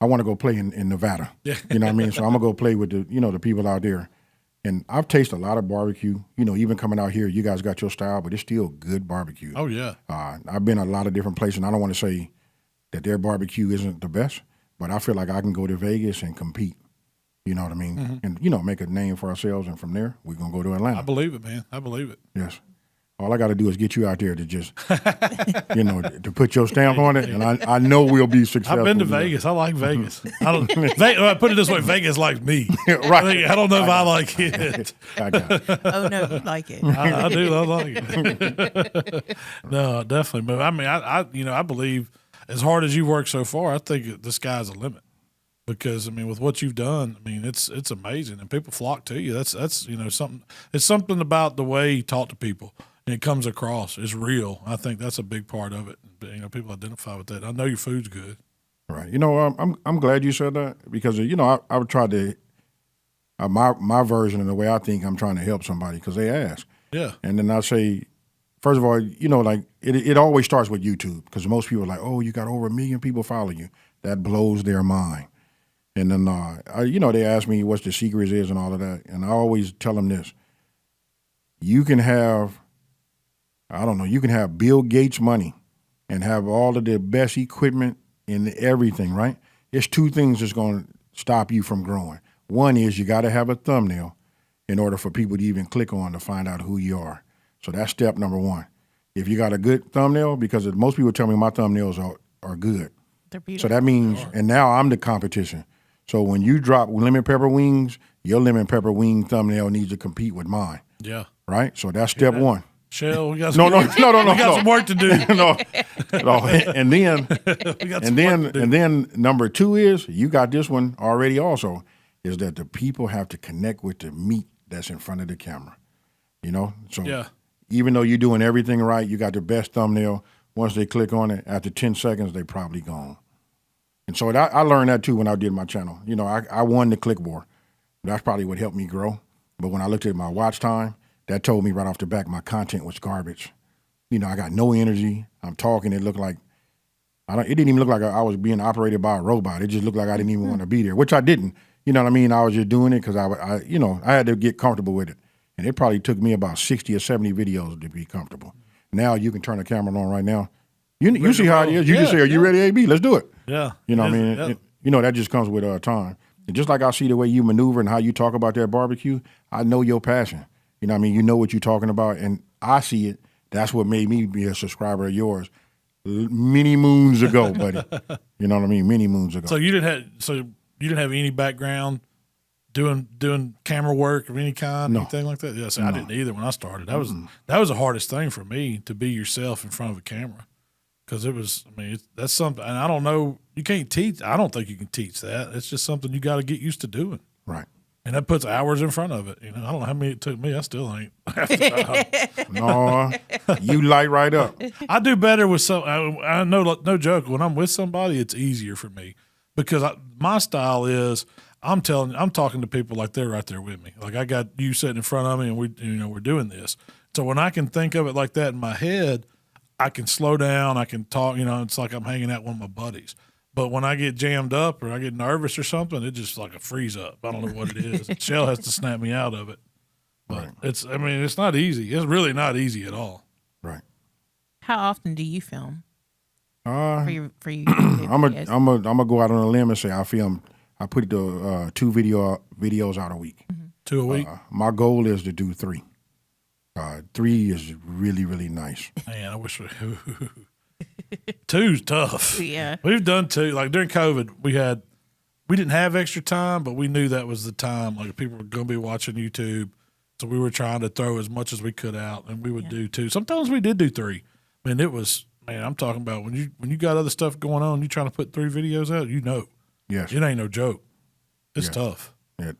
want to go play in Nevada. Yeah. You know what I mean? So I'm gonna go play with the people out there. And I've tasted a lot of barbecue. Even coming out here, you guys got your style, but it's still good barbecue. Oh yeah. I've been a lot of different places, and I don't want to say that their barbecue isn't the best, but I feel like I can go to Vegas and compete. You know what I mean? Mm-hmm. And make a name for ourselves, and from there we're gonna go to Atlanta. I believe it, man. I believe it. Yes. All I got to do is get you out there to just, to put your stamp on it, and I know we'll be successful. I've been to Vegas. I like Vegas. I put it this way: Vegas likes me. Right. I don't know if I like it. I got it. Oh no, you like it. I do. I like it. No, definitely. But I mean, I believe as hard as you work so far, I think the sky's the limit. Because with what you've done, it's amazing, and people flock to you. That's something. It's something about the way you talk to people, and it comes across. It's real. I think that's a big part of it. People identify with that. I know your food's good. Right. I'm glad you said that because I would try to my version of the way I think I'm trying to help somebody because they ask. Yeah. And then I say, first of all, like it always starts with YouTube because most people are like, oh, you got over 1 million people following you. That blows their mind. And then, they ask me what's the secret is and all of that. And I always tell them this. You can have Bill Gates money and have all of the best equipment and everything, right? It's two things that's going to stop you from growing. One is you got to have a thumbnail in order for people to even click on to find out who you are. So that's step number one. If you got a good thumbnail, because most people tell me my thumbnails are good. They're beautiful. So that means, and now I'm the competition. So when you drop lemon pepper wings, your lemon pepper wing thumbnail needs to compete with mine. Yeah. Right? So that's step one. Shell, we got No. We got some work to do. no. And then number two is, you got this one already also, is that the people have to connect with the meat that's in front of the camera. So Yeah. even though you're doing everything right, you got the best thumbnail, once they click on it, after 10 seconds, they probably gone. And so I learned that too when I did my channel. I won the click war. That's probably what helped me grow. But when I looked at my watch time, that told me right off the back my content was garbage. I got no energy. I'm talking. It looked like it didn't even look like I was being operated by a robot. It just looked like I didn't even want to be there, which I didn't. You know what I mean? I was just doing it because I had to get comfortable with it. And it probably took me about 60 or 70 videos to be comfortable. Now you can turn the camera on right now. You see how it is. You just say, are you ready, AB? Let's do it. Yeah. You know what I mean? That just comes with time. And just like I see the way you maneuver and how you talk about that barbecue, I know your passion. You know what I mean? You know what you're talking about, and I see it. That's what made me be a subscriber of yours many moons ago, buddy. You know what I mean? Many moons ago. So you didn't have any background doing camera work of any kind, anything like that? Yeah, so I didn't either when I started. That was the hardest thing for me, to be yourself in front of a camera. Because it was, that's something, and I don't know, you can't teach. I don't think you can teach that. It's just something you got to get used to doing. Right. And that puts hours in front of it. I don't know how many it took me. I still ain't. No, you light right up. I do better with some. I know, no joke. When I'm with somebody, it's easier for me because my style is I'm talking to people like they're right there with me. Like I got you sitting in front of me, and we're doing this. So when I can think of it like that in my head, I can slow down. I can talk. It's like I'm hanging out with my buddies. But when I get jammed up or I get nervous or something, it's just like a freeze up. I don't know what it is. Shell has to snap me out of it. But it's not easy. It's really not easy at all. Right. How often do you film? For you? I'm gonna go out on a limb and say I put the 2 videos out a week. Mm-hmm. 2 a week. My goal is to do 3. 3 is really, really nice. Man, I wish 2's tough. Yeah. We've done 2. Like during COVID, we didn't have extra time, but we knew that was the time. Like people were going to be watching YouTube. So we were trying to throw as much as we could out, and we would do 2. Sometimes we did do 3. It was man, I'm talking about when you got other stuff going on, you trying to put 3 videos out, Yes. it ain't no joke. It's tough. Yeah,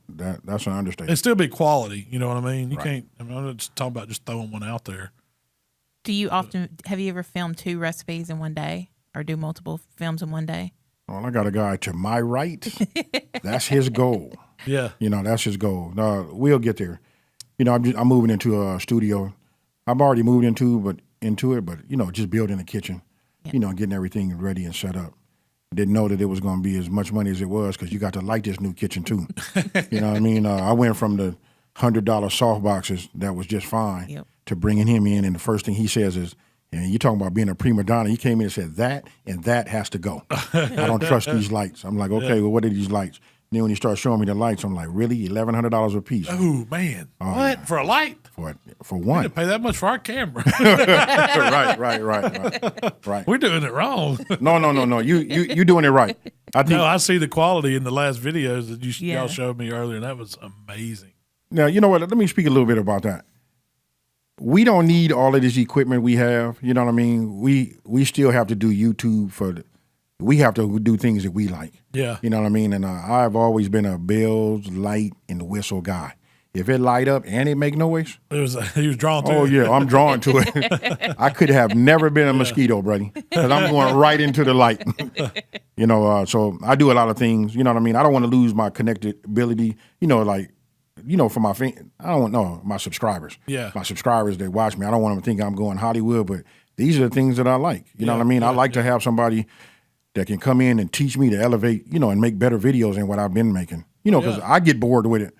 that's an understatement. It still be quality, you know what I mean? You can't. I mean, I'm not just talking about just throwing one out there. Do you often have you ever filmed 2 recipes in one day, or do multiple films in one day? Well, I got a guy to my right. That's his goal. Yeah. That's his goal. We'll get there. I'm moving into a studio. I've already moved into it, but just building a kitchen. Yeah. Getting everything ready and set up. Didn't know that it was going to be as much money as it was because you got to light this new kitchen too. You know what I mean? I went from the $100 soft boxes that was just fine to bringing him in, and the first thing he says is, and you're talking about being a prima donna. He came in and said, that has to go. I don't trust these lights. I'm like, okay, well, what are these lights? Then when he starts showing me the lights, I'm like, really? $1,100 a piece? Oh, man. What? Yeah. For a light? For one. We didn't pay that much for our camera. Right. We're doing it wrong. No. You doing it right. I see the quality in the last videos that y'all showed me earlier, and that was amazing. Now, you know what? Let me speak a little bit about that. We don't need all of this equipment we have. You know what I mean? We still have to do YouTube we have to do things that we like. Yeah. You know what I mean? And I've always been a bells, light, and whistle guy. If it light up and it make noise. He was drawn to it. Oh, yeah, I'm drawn to it. I could have never been a mosquito, buddy, because I'm going right into the light. So I do a lot of things. You know what I mean? I don't want to lose my connectability, for my I don't want my subscribers. Yeah. My subscribers that watch me. I don't want them to think I'm going Hollywood, but these are the things that I like. You know what I mean? I like to have somebody that can come in and teach me to elevate, and make better videos than what I've been making. Because I get bored with it,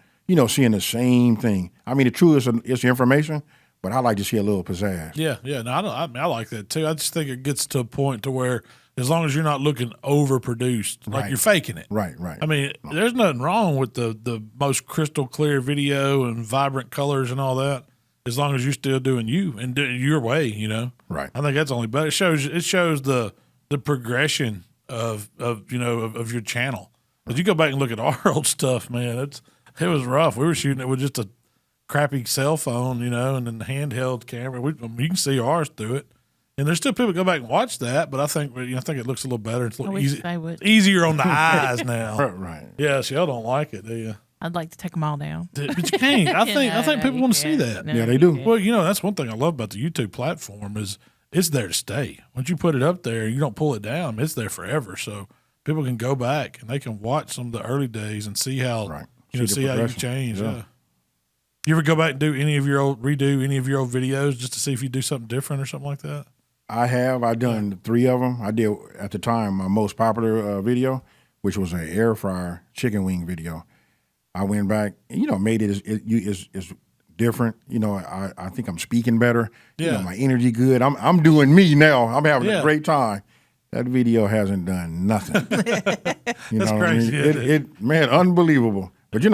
seeing the same thing. I mean, the truth is it's information, but I like to see a little pizzazz. Yeah. No, I like that too. I just think it gets to a point to where as long as you're not looking overproduced, like you're faking it. Right. I mean, there's nothing wrong with the most crystal clear video and vibrant colors and all that, as long as you're still doing you and doing your way, Right. I think that's only better. It shows the progression of your channel. If you go back and look at our old stuff, man, it was rough. We were shooting it with just a crappy cell phone, and then the handheld camera. You can see ours through it. And there's still people that go back and watch that, but I think it looks a little better. It's a little easier on the eyes now. Right. Yeah, so y'all don't like it, do you? I'd like to take them all down. But you can't. I think people want to see that. Yeah, they do. Well, that's one thing I love about the YouTube platform is it's there to stay. Once you put it up there, you don't pull it down. It's there forever. So people can go back and they can watch some of the early days and see how see how you've changed. Yeah. You ever go back and redo any of your old videos just to see if you do something different or something like that? I have. I've done 3 of them. I did at the time my most popular video, which was an air fryer chicken wing video. I went back, made it as different. I think I'm speaking better. Yeah. My energy good. I'm doing me now. I'm having a great time. That video hasn't done nothing. That's crazy. It man, unbelievable. But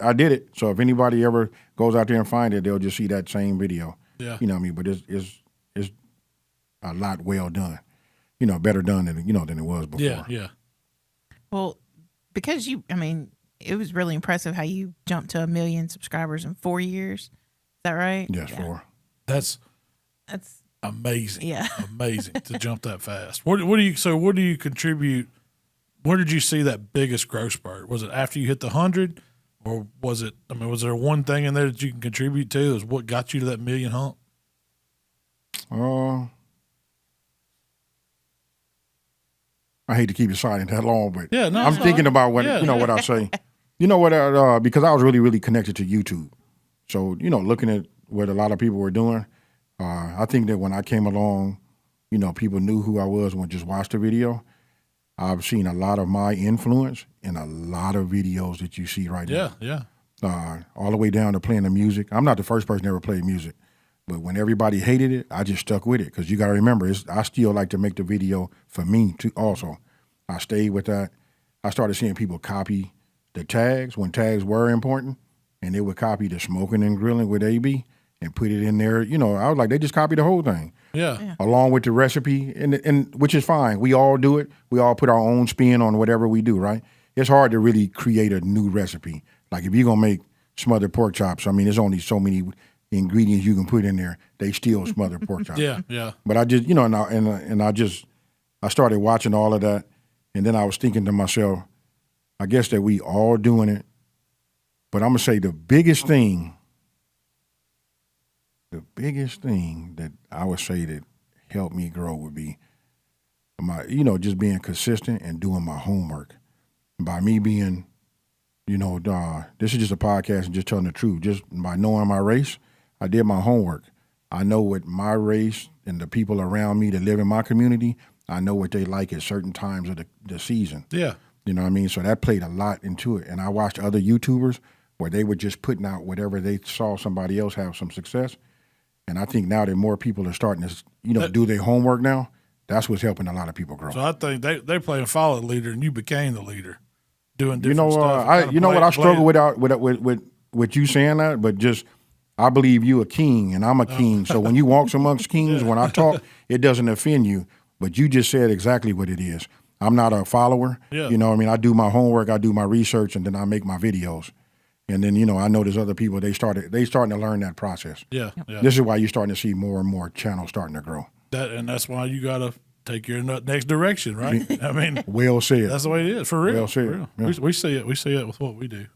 I did it. So if anybody ever goes out there and find it, they'll just see that same video. Yeah. You know what I mean? But it's a lot well done. Better done than it was before. Yeah. Well, because it was really impressive how you jumped to 1 million subscribers in 4 years. Is that right? Yes, 4. That's amazing. Yeah. Amazing to jump that fast. What do you contribute? Where did you see that biggest growth spurt? Was it after you hit the 100, or was there one thing in there that you can contribute to? Is what got you to that 1 million hump? I hate to keep it silent that long, but I'm thinking about what what I say. Because I was really, really connected to YouTube. So, looking at what a lot of people were doing, I think that when I came along, people knew who I was when just watched the video. I've seen a lot of my influence in a lot of videos that you see right now. Yeah. All the way down to playing the music. I'm not the first person to ever play music, but when everybody hated it, I just stuck with it because you got to remember, I still like to make the video for me too. Also, I stayed with that. I started seeing people copy the tags when tags were important, and they would copy the Smokin and Grillin with AB and put it in there. I was like, they just copied the whole thing. Yeah. Along with the recipe, and which is fine. We all do it. We all put our own spin on whatever we do, right? It's hard to really create a new recipe. Like if you're going to make smothered pork chops, there's only so many ingredients you can put in there, they still smother pork chops. Yeah. But I just, I started watching all of that, and then I was thinking to myself, I guess that we all doing it, but I'm gonna say the biggest thing that I would say that helped me grow would be just being consistent and doing my homework. By me being, this is just a podcast and just telling the truth. Just by knowing my race, I did my homework. I know what my race and the people around me that live in my community, I know what they like at certain times of the season. Yeah. You know what I mean? So that played a lot into it. And I watched other YouTubers where they were just putting out whatever they saw somebody else have some success. And I think now that more people are starting to, do their homework now, that's what's helping a lot of people grow. So I think they play a follow leader, and you became the leader, doing different stuff. I struggle with you saying that, but just I believe you a king, and I'm a king. So when you walk amongst kings, when I talk, it doesn't offend you. But you just said exactly what it is. I'm not a follower. Yeah. You know what I mean? I do my homework, I do my research, and then I make my videos. And then, I know there's other people, they starting to learn that process. Yeah. This is why you're starting to see more and more channels starting to grow. That's why you got to take your next direction, right? I mean, well said. That's the way it is, for real. Well said. For real. Yeah. We see it. We see it with what we do,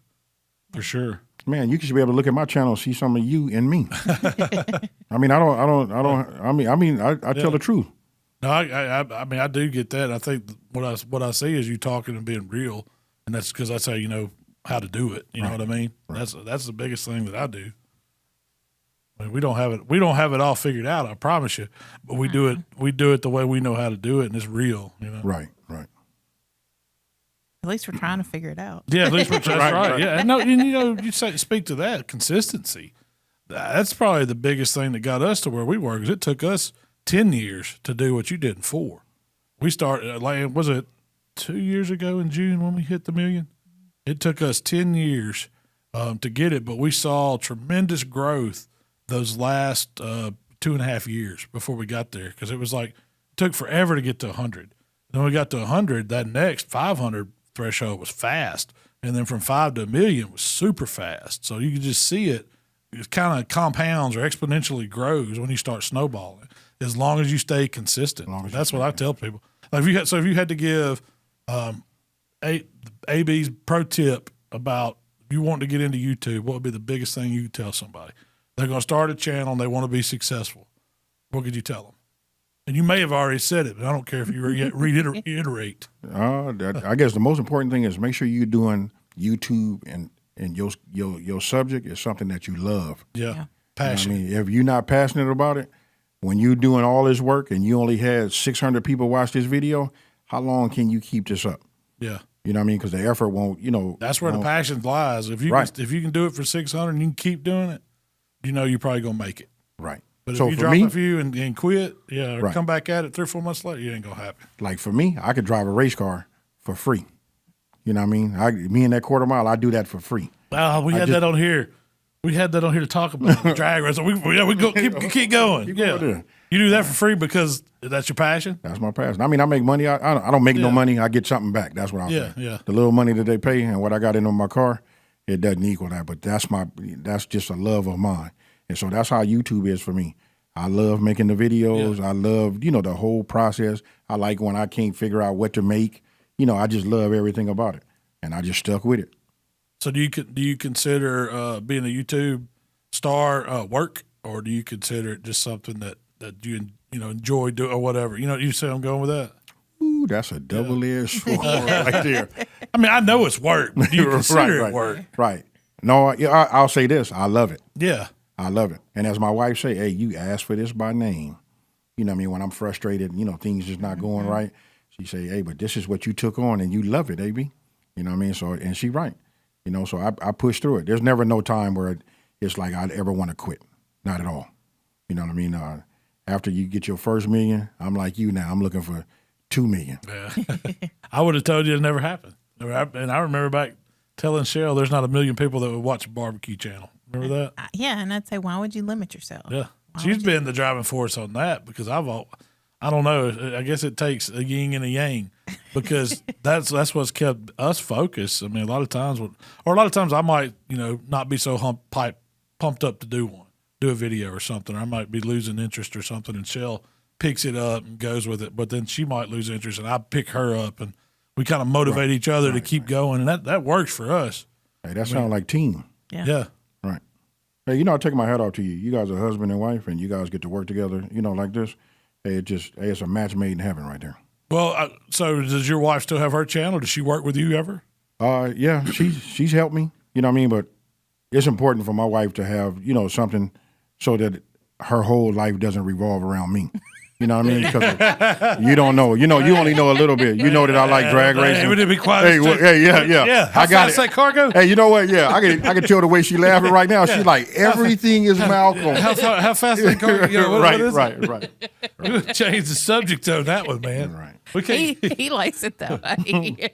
for sure. Man, you should be able to look at my channel and see some of you and me. I mean, I tell the truth. No, I mean, I do get that. I think what I see is you talking and being real, and that's because that's how you know how to do it. You know what I mean? Right. That's the biggest thing that I do. I mean, we don't have it all figured out, I promise you, but we do it the way we know how to do it, and it's real. Right. At least we're trying to figure it out. Yeah, at least we're trying. Right. Yeah, no, you speak to that consistency. That's probably the biggest thing that got us to where we were, because it took us 10 years to do what you did in 4. We started, was it 2 years ago in June when we hit the million? It took us 10 years to get it, but we saw tremendous growth those last 2.5 years before we got there, because it took forever to get to 100. Then we got to 100, that next 500 threshold was fast, and then from 5 to 1 million was super fast. So you can just see it kind of compounds or exponentially grows when you start snowballing, as long as you stay consistent. That's what I tell people. Like if you had to give AB's pro tip about if you want to get into YouTube, what would be the biggest thing you could tell somebody? They're going to start a channel and they want to be successful. What could you tell them? And you may have already said it, but I don't care if you reiterate. I guess the most important thing is make sure you're doing YouTube and your subject is something that you love. Yeah. Passion. I mean, if you're not passionate about it, when you're doing all this work and you only had 600 people watch this video, how long can you keep this up? Yeah. You know what I mean? Because the effort won't, That's where the passion lies. If you can do it for 600 and you can keep doing it, you're probably going to make it. Right. But so if you drop a few and quit, or come back at it 3 or 4 months later, it ain't going to happen. Like for me, I could drive a race car for free. You know what I mean? Me and that quarter mile, I do that for free. We had that on here. We had that on here to talk about the drag race. We go keep going. You do that for free because that's your passion? That's my passion. I mean, I make money. I don't make no money. I get something back. That's what I'm saying. Yeah. The little money that they pay and what I got in on my car, it doesn't equal that. But that's just a love of mine. And so that's how YouTube is for me. I love making the videos. Yeah. I love, the whole process. I like when I can't figure out what to make. I just love everything about it. And I just stuck with it. So do you consider being a YouTube star work, or do you consider it just something that you enjoy doing or whatever? You see I'm going with that? Ooh, that's a double-edged sword right there. I mean, I know it's work, but do you consider it work? Right. No, I'll say this. I love it. Yeah. I love it. And as my wife say, hey, you asked for this by name. You know what I mean? When I'm frustrated, things just not going right, she say, hey, but this is what you took on and you love it, AB. You know what I mean? So, and she right. So I push through it. There's never no time where it's like I'd ever want to quit. Not at all. You know what I mean? After you get your first million, I'm like you now. I'm looking for 2 million. Yeah. I would have told you it never happened. And I remember back telling Cheryl there's not 1 million people that would watch a barbecue channel. Remember that? Yeah, and I'd say, why would you limit yourself? Yeah. She's been the driving force on that because I don't know. I guess it takes a yin and a yang because that's what's kept us focused. I mean, a lot of times I might, not be so pumped up to do one. do a video or something. Or I might be losing interest or something, and Shell picks it up and goes with it. But then she might lose interest, and I pick her up, and we kind of motivate each other to keep going, and that works for us. Hey, that sounds like team. Yeah. Right. Hey, I take my hat off to you. You guys are husband and wife, and you guys get to work together, like this. Hey, it's a match made in heaven right there. Well, so does your wife still have her channel? Does she work with you ever? Yeah, she's helped me. You know what I mean? But it's important for my wife to have, something so that her whole life doesn't revolve around me. You know what I mean? Because you don't know. You only know a little bit. You know that I like drag racing. Hey, be quiet. Yeah. How fast that car go? Hey, you know what? Yeah, I can tell the way she laughing right now. She's like, everything is Malcolm. How fast that car go? Right. We're going to change the subject on that one, man. Right. We can't. He likes it that way.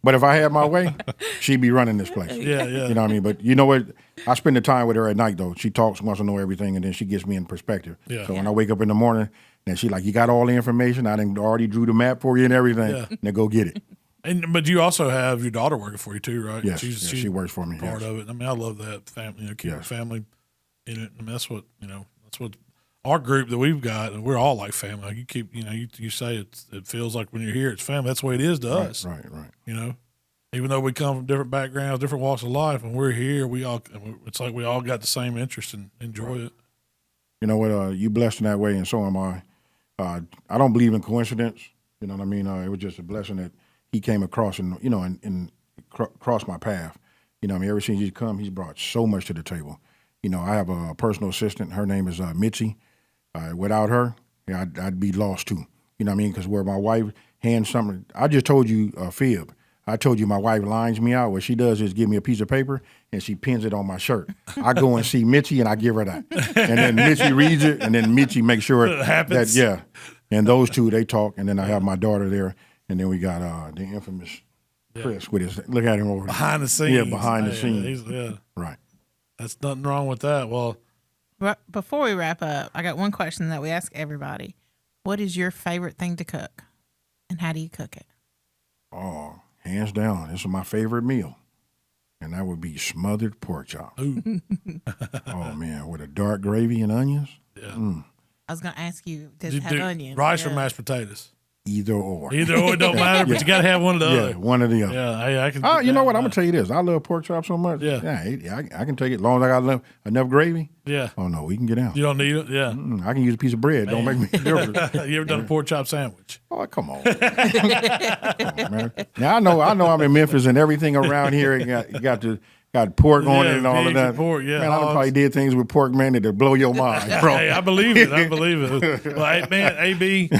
But if I had my way, she'd be running this place. Yeah. You know what I mean? But you know what? I spend the time with her at night, though. She talks, wants to know everything, and then she gets me in perspective. Yeah. So when I wake up in the morning, then she like, you got all the information? I done already drew the map for you and everything. Yeah. Now go get it. But you also have your daughter working for you too, right? Yes, she works for me. Part of it. I mean, I love that family. Keep the family in it. I mean, that's what our group that we've got, and we're all like family. Like you keep, you say it feels like when you're here, it's family. That's the way it is to us. Right. Even though we come from different backgrounds, different walks of life, and we're here, it's like we all got the same interest and enjoy it. You know what? You blessed in that way, and so am I. I don't believe in coincidence. You know what I mean? It was just a blessing that he came across and crossed my path. You know what I mean? Ever since he's come, he's brought so much to the table. I have a personal assistant. Her name is Mitzi. Without her, I'd be lost too. You know what I mean? Because where my wife hands something, I just told you a fib. I told you my wife lines me out. What she does is give me a piece of paper and she pins it on my shirt. I go and see Mitzi and I give her that. And then Mitzi reads it and then Mitzi makes sure it happens. And those two, they talk. And then I have my daughter there. And then we got the infamous Chris with his, look at him over there. Behind the scenes. Yeah, behind the scenes. Right. That's nothing wrong with that. Well, before we wrap up, I got one question that we ask everybody. What is your favorite thing to cook? And how do you cook it? Oh, hands down, this is my favorite meal. And that would be smothered pork chops. Oh, man, with a dark gravy and onions. Yeah. I was going to ask you, does it have onions? Rice or mashed potatoes? Either or. It don't matter, but you got to have one of the other. Yeah, one or the other. Yeah, hey, I can. You know what? I'm going to tell you this. I love pork chops so much. Yeah. I can take it as long as I got enough gravy. Yeah. Oh, no, we can get out. You don't need it? Yeah. I can use a piece of bread. Don't make me difference. You ever done a pork chop sandwich? Oh, come on. Come on, man. Now, I know I'm in Memphis and everything around here got pork on it and all of that. Pork, yeah. Man, I probably did things with pork, man, that'll blow your mind, bro. Hey, I believe it. Well, hey, man, AB,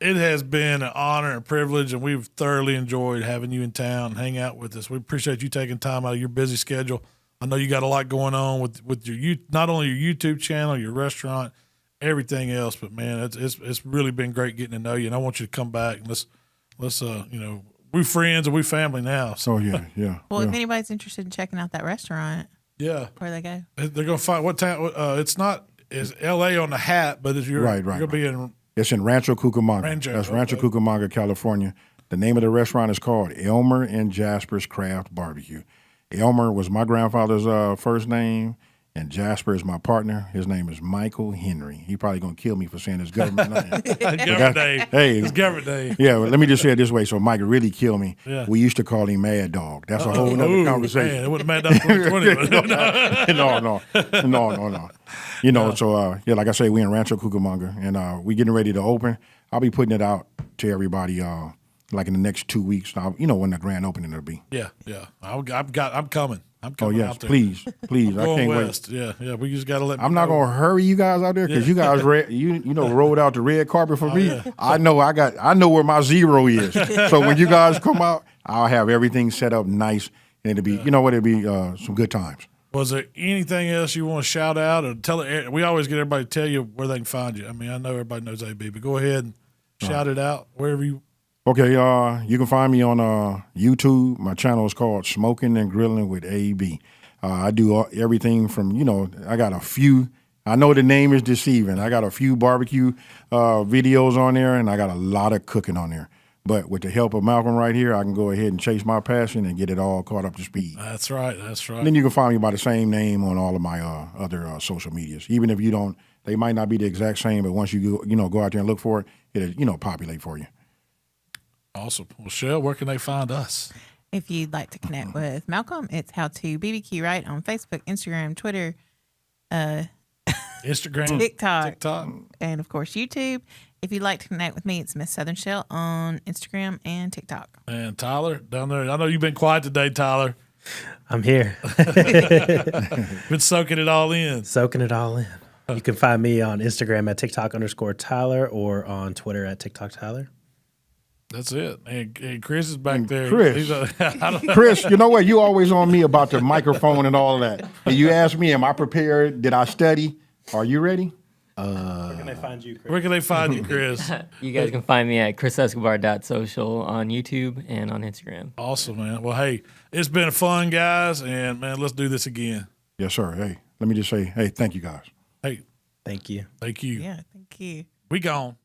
it has been an honor and privilege, and we've thoroughly enjoyed having you in town and hang out with us. We appreciate you taking time out of your busy schedule. I know you got a lot going on with your not only your YouTube channel, your restaurant, everything else, but man, it's really been great getting to know you. And I want you to come back and let's we're friends and we're family now. So yeah. Well, if anybody's interested in checking out that restaurant, where they go? They're gonna find what town. It's L.A. on the hat, but if you're gonna be in. It's in Rancho Cucamonga. That's Rancho Cucamonga, California. The name of the restaurant is called Elmer and Jasper's Craft Barbecue. Elmer was my grandfather's first name, and Jasper is my partner. His name is Michael Henry. He probably going to kill me for saying his government name. Government name. Hey. His government name. Yeah, well, let me just say it this way so Mike really kill me. Yeah. We used to call him Mad Dog. That's a whole other conversation. Man, it wasn't Mad Dog 2020. No. So, like I say, we in Rancho Cucamonga, and we getting ready to open. I'll be putting it out to everybody like in the next 2 weeks. When the grand opening will be. Yeah. I'm coming. Oh, yes, out there. please. I can't west. wait. Yeah. We just got to let me I'm not going to hurry you guys out there because you guys rolled out the red carpet for me. Yeah. I know where my zero is. So when you guys come out, I'll have everything set up nice, and it'll be, it'll be some good times. Was there anything else you want to shout out or tell it? We always get everybody to tell you where they can find you. I mean, I know everybody knows AB, but go ahead and shout it out wherever you. Okay, you can find me on YouTube. My channel is called Smokin Grillin with AB. I do everything from, I got a few. I know the name is deceiving. I got a few barbecue videos on there, and I got a lot of cooking on there. But with the help of Malcolm right here, I can go ahead and chase my passion and get it all caught up to speed. That's right. That's right. And then you can find me by the same name on all of my other social medias. Even if you don't, they might not be the exact same, but once you go out there and look for it, it'll populate for you. Awesome. Well, Shell, where can they find us? If you'd like to connect with Malcolm, it's HowToBBQRight on Facebook, Instagram, Twitter, Instagram, TikTok, and of course YouTube. If you'd like to connect with me, it's Miss Southern Shell on Instagram and TikTok. And Tyler down there. I know you've been quiet today, Tyler. I'm here. Been soaking it all in. Soaking it all in. You can find me on Instagram at TikTok_Tyler or on Twitter at TikTok_Tyler. That's it. And Chris is back there. Chris. Chris, you know what? You always on me about the microphone and all of that. And you ask me, am I prepared? Did I study? Are you ready? Where can they find you, Chris? Where can they find you, Chris? You guys can find me at chrisescobar.social on YouTube and on Instagram. Awesome, man. Well, hey, it's been fun, guys. And, man, let's do this again. Yes, sir. Hey, let me just say, hey, thank you, guys. Hey. Thank you. Thank you. Yeah, thank you. We gone.